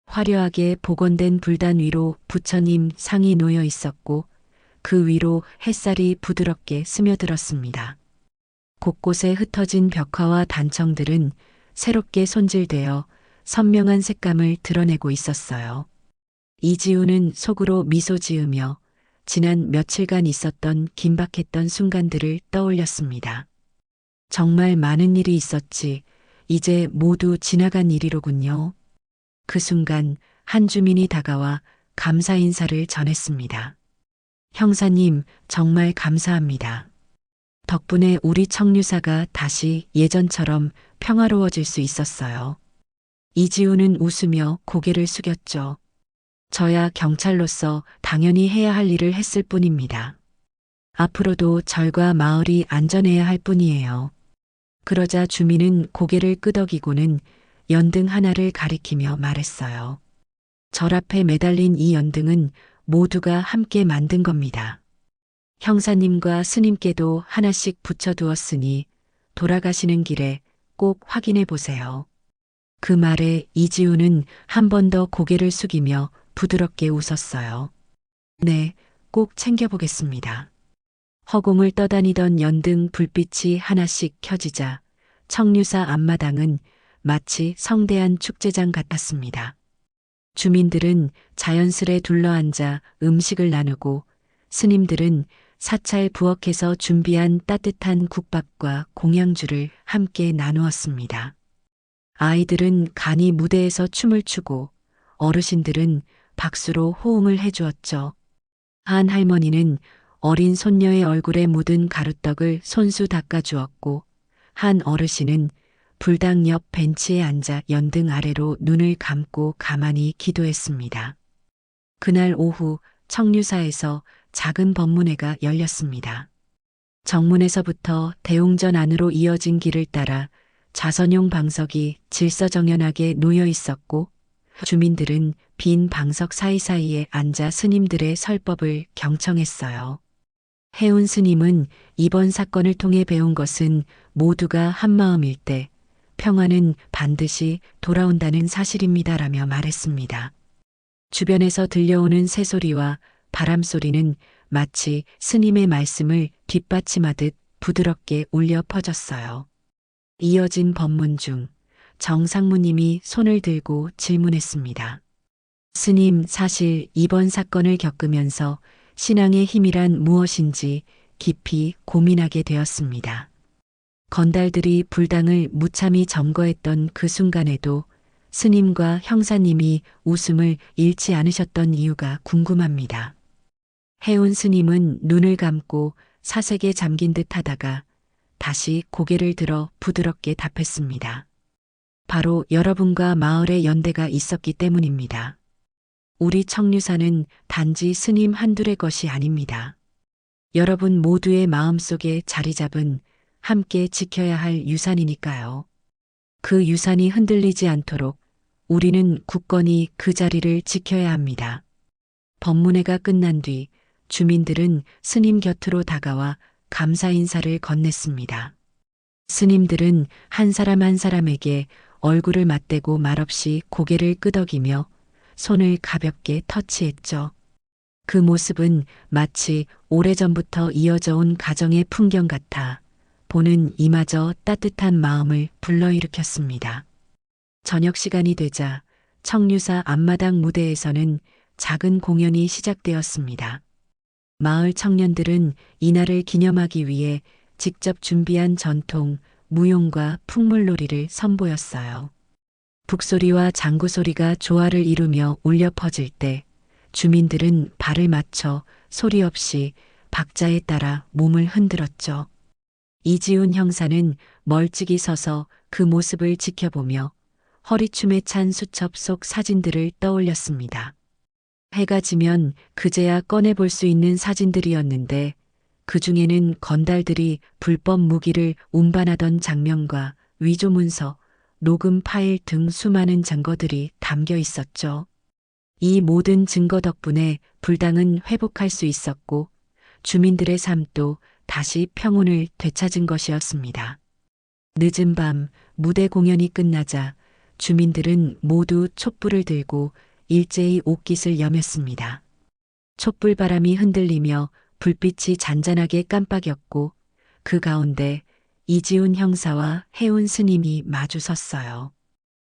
A: 화려하게 복원된 불단 위로 부처님 상이 놓여 있었고 그 위로 햇살이 부드럽게 스며들었습니다. 곳곳에 흩어진 벽화와 단청들은 새롭게 손질되어 선명한 색감을 드러내고 있었어요. 이지우는 속으로 미소 지으며 지난 며칠간 있었던 긴박했던 순간들을 떠올렸습니다. 정말 많은 일이 있었지, 이제 모두 지나간 일이로군요. 그 순간 한 주민이 다가와 감사 인사를 전했습니다. 형사님, 정말 감사합니다. 덕분에 우리 청류사가 다시 예전처럼 평화로워질 수 있었어요. 이지우는 웃으며 고개를 숙였죠. 저야 경찰로서 당연히 해야 할 일을 했을 뿐입니다. 앞으로도 절과 마을이 안전해야 할 뿐이에요. 그러자 주민은 고개를 끄덕이고는 연등 하나를 가리키며 말했어요. 절 앞에 매달린 이 연등은 모두가 함께 만든 겁니다. 형사님과 스님께도 하나씩 붙여두었으니 돌아가시는 길에 꼭 확인해 보세요. 그 말에 이지우는 한 번 더 고개를 숙이며 부드럽게 웃었어요. 네, 꼭 챙겨보겠습니다. 허공을 떠다니던 연등 불빛이 하나씩 켜지자 청류사 앞마당은 마치 성대한 축제장 같았습니다. 주민들은 자연스레 둘러앉아 음식을 나누고 스님들은 사찰 부엌에서 준비한 따뜻한 국밥과 공양주를 함께 나누었습니다. 아이들은 간이 무대에서 춤을 추고 어르신들은 박수로 호응을 해주었죠. 한 할머니는 어린 손녀의 얼굴에 묻은 가루떡을 손수 닦아주었고 한 어르신은 불당 옆 벤치에 앉아 연등 아래로 눈을 감고 가만히 기도했습니다. 그날 오후 청류사에서 작은 법문회가 열렸습니다. 정문에서부터 대웅전 안으로 이어진 길을 따라 좌선용 방석이 질서정연하게 놓여 있었고 주민들은 빈 방석 사이사이에 앉아 스님들의 설법을 경청했어요. 해운 스님은 이번 사건을 통해 배운 것은 모두가 한마음일 때 평화는 반드시 돌아온다는 사실입니다라며 말했습니다. 주변에서 들려오는 새소리와 바람소리는 마치 스님의 말씀을 뒷받침하듯 부드럽게 울려 퍼졌어요. 이어진 법문 중 정상무님이 손을 들고 질문했습니다. 스님, 사실 이번 사건을 겪으면서 신앙의 힘이란 무엇인지 깊이 고민하게 되었습니다. 건달들이 불당을 무참히 점거했던 그 순간에도 스님과 형사님이 웃음을 잃지 않으셨던 이유가 궁금합니다. 해운 스님은 눈을 감고 사색에 잠긴 듯 하다가 다시 고개를 들어 부드럽게 답했습니다. 바로 여러분과 마을의 연대가 있었기 때문입니다. 우리 청류사는 단지 스님 한둘의 것이 아닙니다. 여러분 모두의 마음속에 자리 잡은 함께 지켜야 할 유산이니까요. 그 유산이 흔들리지 않도록 우리는 굳건히 그 자리를 지켜야 합니다. 법문회가 끝난 뒤 주민들은 스님 곁으로 다가와 감사 인사를 건넸습니다. 스님들은 한 사람 한 사람에게 얼굴을 맞대고 말없이 고개를 끄덕이며 손을 가볍게 터치했죠. 그 모습은 마치 오래전부터 이어져 온 가정의 풍경 같아 보는 이마저 따뜻한 마음을 불러일으켰습니다. 저녁 시간이 되자 청류사 앞마당 무대에서는 작은 공연이 시작되었습니다. 마을 청년들은 이날을 기념하기 위해 직접 준비한 전통 무용과 풍물놀이를 선보였어요. 북소리와 장구소리가 조화를 이루며 울려 퍼질 때 주민들은 발을 맞춰 소리 없이 박자에 따라 몸을 흔들었죠. 이지훈 형사는 멀찍이 서서 그 모습을 지켜보며 허리춤에 찬 수첩 속 사진들을 떠올렸습니다. 해가 지면 그제야 꺼내볼 수 있는 사진들이었는데 그 중에는 건달들이 불법 무기를 운반하던 장면과 위조 문서, 녹음 파일 등 수많은 증거들이 담겨 있었죠. 이 모든 증거 덕분에 불당은 회복할 수 있었고 주민들의 삶도 다시 평온을 되찾은 것이었습니다. 늦은 밤 무대 공연이 끝나자 주민들은 모두 촛불을 들고 일제히 옷깃을 여몄습니다. 촛불 바람이 흔들리며 불빛이 잔잔하게 깜빡였고 그 가운데 이지훈 형사와 해운 스님이 마주 섰어요.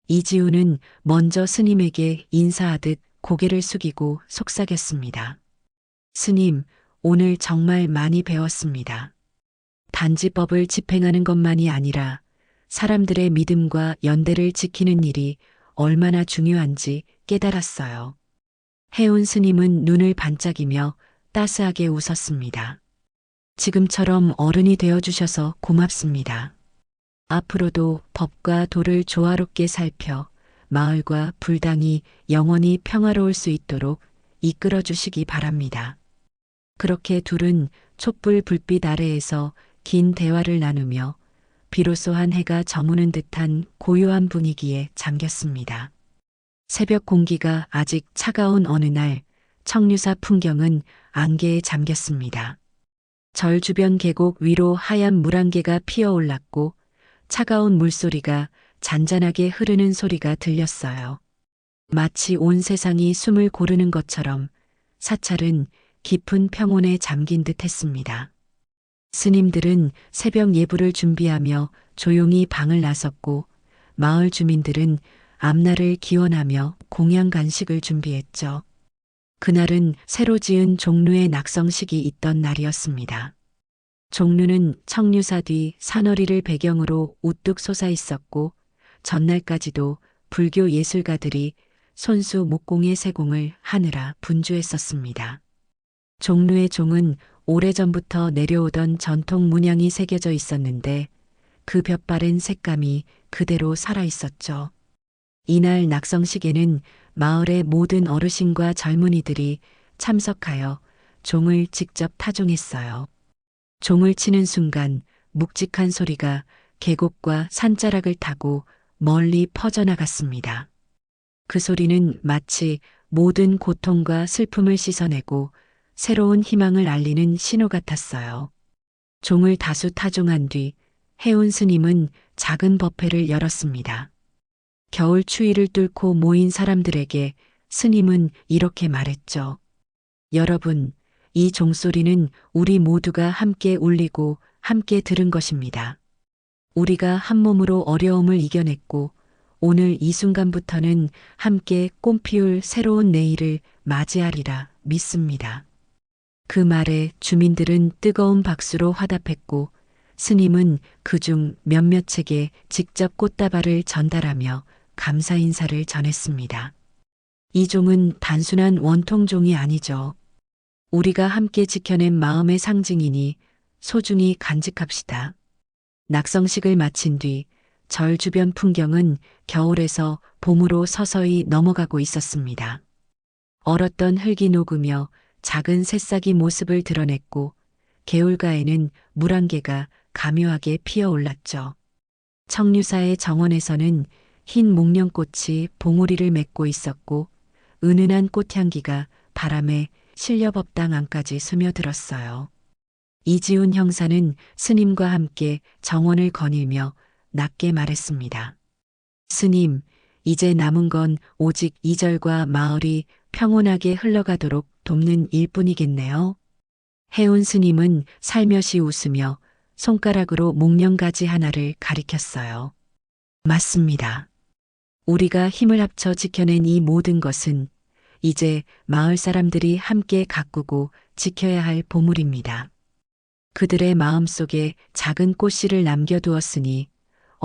A: 이지훈은 먼저 스님에게 인사하듯 고개를 숙이고 속삭였습니다. 스님, 오늘 정말 많이 배웠습니다. 단지 법을 집행하는 것만이 아니라 사람들의 믿음과 연대를 지키는 일이 얼마나 중요한지 깨달았어요. 해운 스님은 눈을 반짝이며 따스하게 웃었습니다. 지금처럼 어른이 되어주셔서 고맙습니다. 앞으로도 법과 도를 조화롭게 살펴 마을과 불당이 영원히 평화로울 수 있도록 이끌어 주시기 바랍니다. 그렇게 둘은 촛불 불빛 아래에서 긴 대화를 나누며 비로소 한 해가 저무는 듯한 고요한 분위기에 잠겼습니다. 새벽 공기가 아직 차가운 어느 날 청류사 풍경은 안개에 잠겼습니다. 절 주변 계곡 위로 하얀 물안개가 피어올랐고 차가운 물소리가 잔잔하게 흐르는 소리가 들렸어요. 마치 온 세상이 숨을 고르는 것처럼 사찰은 깊은 평온에 잠긴 듯 했습니다. 스님들은 새벽 예불을 준비하며 조용히 방을 나섰고 마을 주민들은 앞날을 기원하며 공양 간식을 준비했죠. 그날은 새로 지은 종루의 낙성식이 있던 날이었습니다. 종루는 청류사 뒤 산허리를 배경으로 우뚝 솟아 있었고 전날까지도 불교 예술가들이 손수 목공의 세공을 하느라 분주했었습니다. 종루의 종은 오래전부터 내려오던 전통 문양이 새겨져 있었는데 그 볕바랜 색감이 그대로 살아 있었죠. 이날 낙성식에는 마을의 모든 어르신과 젊은이들이 참석하여 종을 직접 타종했어요. 종을 치는 순간 묵직한 소리가 계곡과 산자락을 타고 멀리 퍼져나갔습니다. 그 소리는 마치 모든 고통과 슬픔을 씻어내고 새로운 희망을 알리는 신호 같았어요. 종을 다수 타종한 뒤 해운 스님은 작은 법회를 열었습니다. 겨울 추위를 뚫고 모인 사람들에게 스님은 이렇게 말했죠. 여러분, 이 종소리는 우리 모두가 함께 울리고 함께 들은 것입니다. 우리가 한 몸으로 어려움을 이겨냈고 오늘 이 순간부터는 함께 꽃피울 새로운 내일을 맞이하리라 믿습니다. 그 말에 주민들은 뜨거운 박수로 화답했고 스님은 그중 몇몇에게 직접 꽃다발을 전달하며 감사 인사를 전했습니다. 이 종은 단순한 원통종이 아니죠. 우리가 함께 지켜낸 마음의 상징이니 소중히 간직합시다. 낙성식을 마친 뒤 절 주변 풍경은 겨울에서 봄으로 서서히 넘어가고 있었습니다. 얼었던 흙이 녹으며 작은 새싹이 모습을 드러냈고 개울가에는 물안개가 가묘하게 피어올랐죠. 청류사의 정원에서는 흰 목련꽃이 봉우리를 맺고 있었고 은은한 꽃향기가 바람에 실려법당 안까지 스며들었어요. 이지훈 형사는 스님과 함께 정원을 거닐며 낮게 말했습니다. 스님, 이제 남은 건 오직 이 절과 마을이 평온하게 흘러가도록 돕는 일뿐이겠네요. 해운 스님은 살며시 웃으며 손가락으로 목련가지 하나를 가리켰어요. 맞습니다. 우리가 힘을 합쳐 지켜낸 이 모든 것은 이제 마을 사람들이 함께 가꾸고 지켜야 할 보물입니다. 그들의 마음속에 작은 꽃씨를 남겨두었으니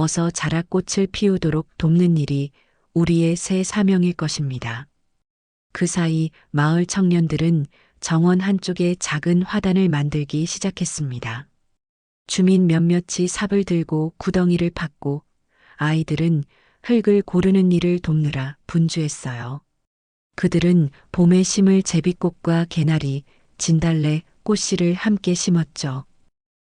A: 어서 자라 꽃을 피우도록 돕는 일이 우리의 새 사명일 것입니다. 그 사이 마을 청년들은 정원 한쪽에 작은 화단을 만들기 시작했습니다. 주민 몇몇이 삽을 들고 구덩이를 팠고 아이들은 흙을 고르는 일을 돕느라 분주했어요. 그들은 봄에 심을 제비꽃과 개나리, 진달래, 꽃씨를 함께 심었죠.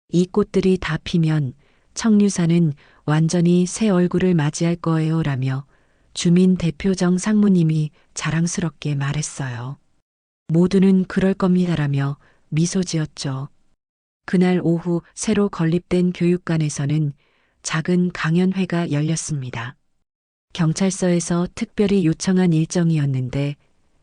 A: 이 꽃들이 다 피면 청류사는 완전히 새 얼굴을 맞이할 거예요라며 주민 대표정 상무님이 자랑스럽게 말했어요. 모두는 그럴 겁니다라며 미소 지었죠. 그날 오후 새로 건립된 교육관에서는 작은 강연회가 열렸습니다. 경찰서에서 특별히 요청한 일정이었는데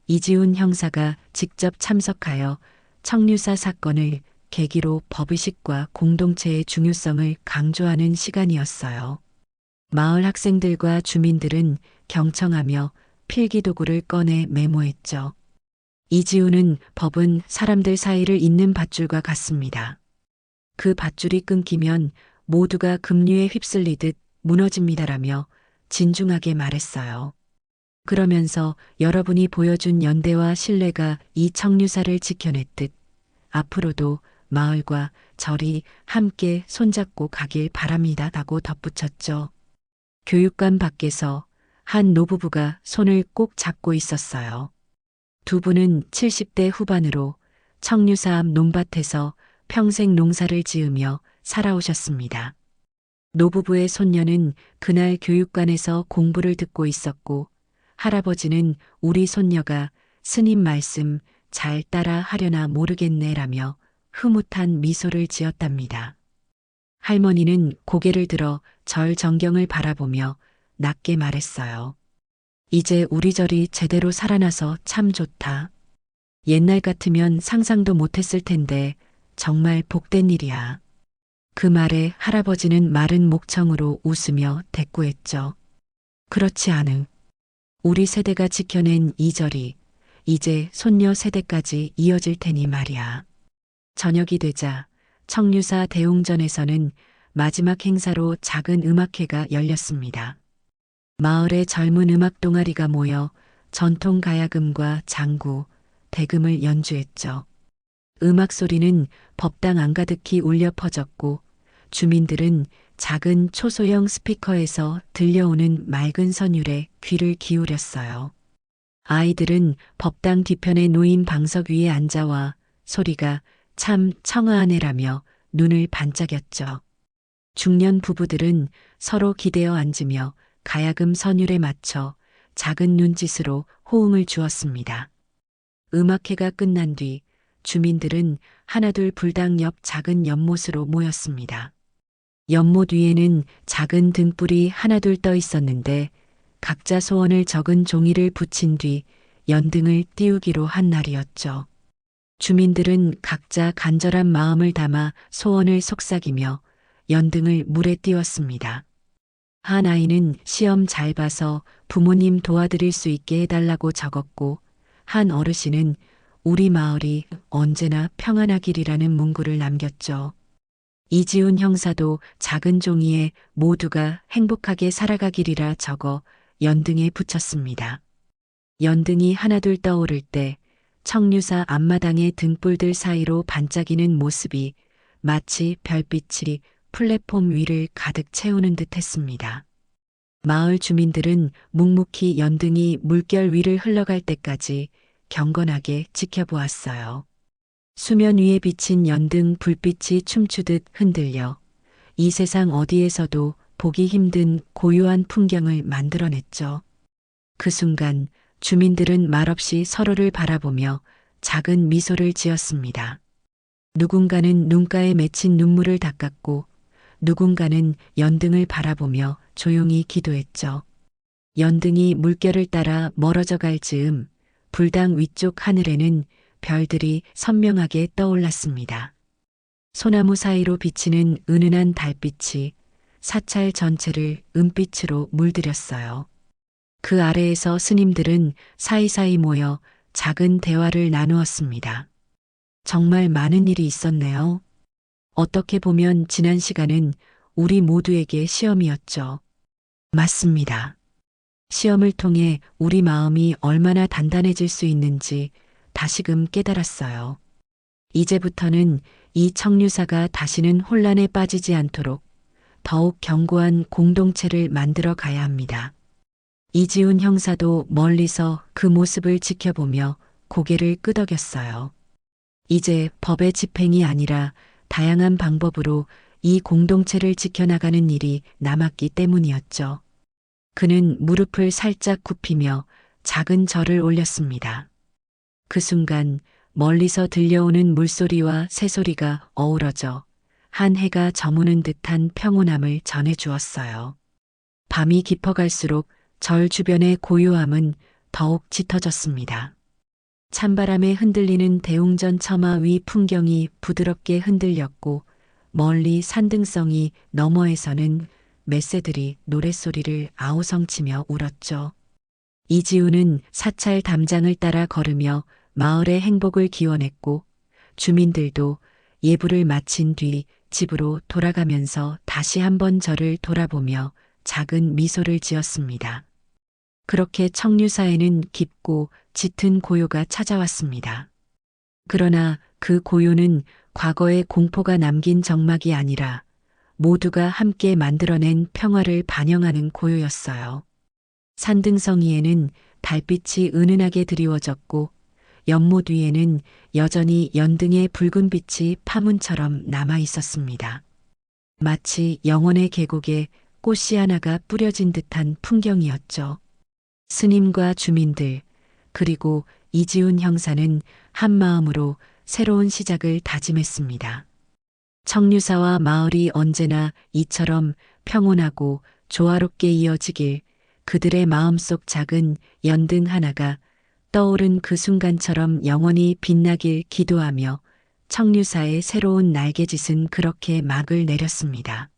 A: 이지훈 형사가 직접 참석하여 청류사 사건을 계기로 법의식과 공동체의 중요성을 강조하는 시간이었어요. 마을 학생들과 주민들은 경청하며 필기도구를 꺼내 메모했죠. 이지훈은 법은 사람들 사이를 잇는 밧줄과 같습니다. 그 밧줄이 끊기면 모두가 급류에 휩쓸리듯 무너집니다라며 진중하게 말했어요. 그러면서 여러분이 보여준 연대와 신뢰가 이 청류사를 지켜냈듯 앞으로도 마을과 절이 함께 손잡고 가길 바랍니다라고 덧붙였죠. 교육관 밖에서 한 노부부가 손을 꼭 잡고 있었어요. 두 분은 70대 후반으로 청류사 앞 논밭에서 평생 농사를 지으며 살아오셨습니다. 노부부의 손녀는 그날 교육관에서 공부를 듣고 있었고 할아버지는 우리 손녀가 스님 말씀 잘 따라 하려나 모르겠네라며 흐뭇한 미소를 지었답니다. 할머니는 고개를 들어 절 전경을 바라보며 낮게 말했어요. 이제 우리 절이 제대로 살아나서 참 좋다. 옛날 같으면 상상도 못했을 텐데 정말 복된 일이야. 그 말에 할아버지는 마른 목청으로 웃으며 대꾸했죠. 그렇지 않으. 우리 세대가 지켜낸 이 절이 이제 손녀 세대까지 이어질 테니 말이야. 저녁이 되자 청류사 대웅전에서는 마지막 행사로 작은 음악회가 열렸습니다. 마을의 젊은 음악 동아리가 모여 전통 가야금과 장구, 대금을 연주했죠. 음악 소리는 법당 안가득히 울려 퍼졌고 주민들은 작은 초소형 스피커에서 들려오는 맑은 선율에 귀를 기울였어요. 아이들은 법당 뒤편에 놓인 방석 위에 앉아와 소리가 참 청아하네라며 눈을 반짝였죠. 중년 부부들은 서로 기대어 앉으며 가야금 선율에 맞춰 작은 눈짓으로 호응을 주었습니다. 음악회가 끝난 뒤 주민들은 하나둘 불당 옆 작은 연못으로 모였습니다. 연못 위에는 작은 등불이 하나둘 떠 있었는데 각자 소원을 적은 종이를 붙인 뒤 연등을 띄우기로 한 날이었죠. 주민들은 각자 간절한 마음을 담아 소원을 속삭이며 연등을 물에 띄웠습니다. 한 아이는 시험 잘 봐서 부모님 도와드릴 수 있게 해달라고 적었고 한 어르신은 우리 마을이 언제나 평안하기리라는 문구를 남겼죠. 이지훈 형사도 작은 종이에 모두가 행복하게 살아가기리라 적어 연등에 붙였습니다. 연등이 하나둘 떠오를 때 청류사 앞마당의 등불들 사이로 반짝이는 모습이 마치 별빛이 플랫폼 위를 가득 채우는 듯 했습니다. 마을 주민들은 묵묵히 연등이 물결 위를 흘러갈 때까지 경건하게 지켜보았어요. 수면 위에 비친 연등 불빛이 춤추듯 흔들려 이 세상 어디에서도 보기 힘든 고요한 풍경을 만들어냈죠. 그 순간 주민들은 말없이 서로를 바라보며 작은 미소를 지었습니다. 누군가는 눈가에 맺힌 눈물을 닦았고 누군가는 연등을 바라보며 조용히 기도했죠. 연등이 물결을 따라 멀어져 갈 즈음 불당 위쪽 하늘에는 별들이 선명하게 떠올랐습니다. 소나무 사이로 비치는 은은한 달빛이 사찰 전체를 은빛으로 물들였어요. 그 아래에서 스님들은 사이사이 모여 작은 대화를 나누었습니다. 정말 많은 일이 있었네요. 어떻게 보면 지난 시간은 우리 모두에게 시험이었죠. 맞습니다. 시험을 통해 우리 마음이 얼마나 단단해질 수 있는지 다시금 깨달았어요. 이제부터는 이 청류사가 다시는 혼란에 빠지지 않도록 더욱 견고한 공동체를 만들어 가야 합니다. 이지훈 형사도 멀리서 그 모습을 지켜보며 고개를 끄덕였어요. 이제 법의 집행이 아니라 다양한 방법으로 이 공동체를 지켜나가는 일이 남았기 때문이었죠. 그는 무릎을 살짝 굽히며 작은 절을 올렸습니다. 그 순간 멀리서 들려오는 물소리와 새소리가 어우러져 한 해가 저무는 듯한 평온함을 전해주었어요. 밤이 깊어갈수록 절 주변의 고요함은 더욱 짙어졌습니다. 찬바람에 흔들리는 대웅전 처마 위 풍경이 부드럽게 흔들렸고 멀리 산등성이 너머에서는 맷새들이 노랫소리를 아우성치며 울었죠. 이지훈은 사찰 담장을 따라 걸으며 마을의 행복을 기원했고 주민들도 예불을 마친 뒤 집으로 돌아가면서 다시 한번 저를 돌아보며 작은 미소를 지었습니다. 그렇게 청류사에는 깊고 짙은 고요가 찾아왔습니다. 그러나 그 고요는 과거의 공포가 남긴 적막이 아니라 모두가 함께 만들어낸 평화를 반영하는 고요였어요. 산등성이에는 달빛이 은은하게 드리워졌고 연못 위에는 여전히 연등의 붉은 빛이 파문처럼 남아 있었습니다. 마치 영혼의 계곡에 꽃씨 하나가 뿌려진 듯한 풍경이었죠. 스님과 주민들 그리고 이지훈 형사는 한 마음으로 새로운 시작을 다짐했습니다. 청류사와 마을이 언제나 이처럼 평온하고 조화롭게 이어지길 그들의 마음속 작은 연등 하나가 떠오른 그 순간처럼 영원히 빛나길 기도하며 청류사의 새로운 날개짓은 그렇게 막을 내렸습니다.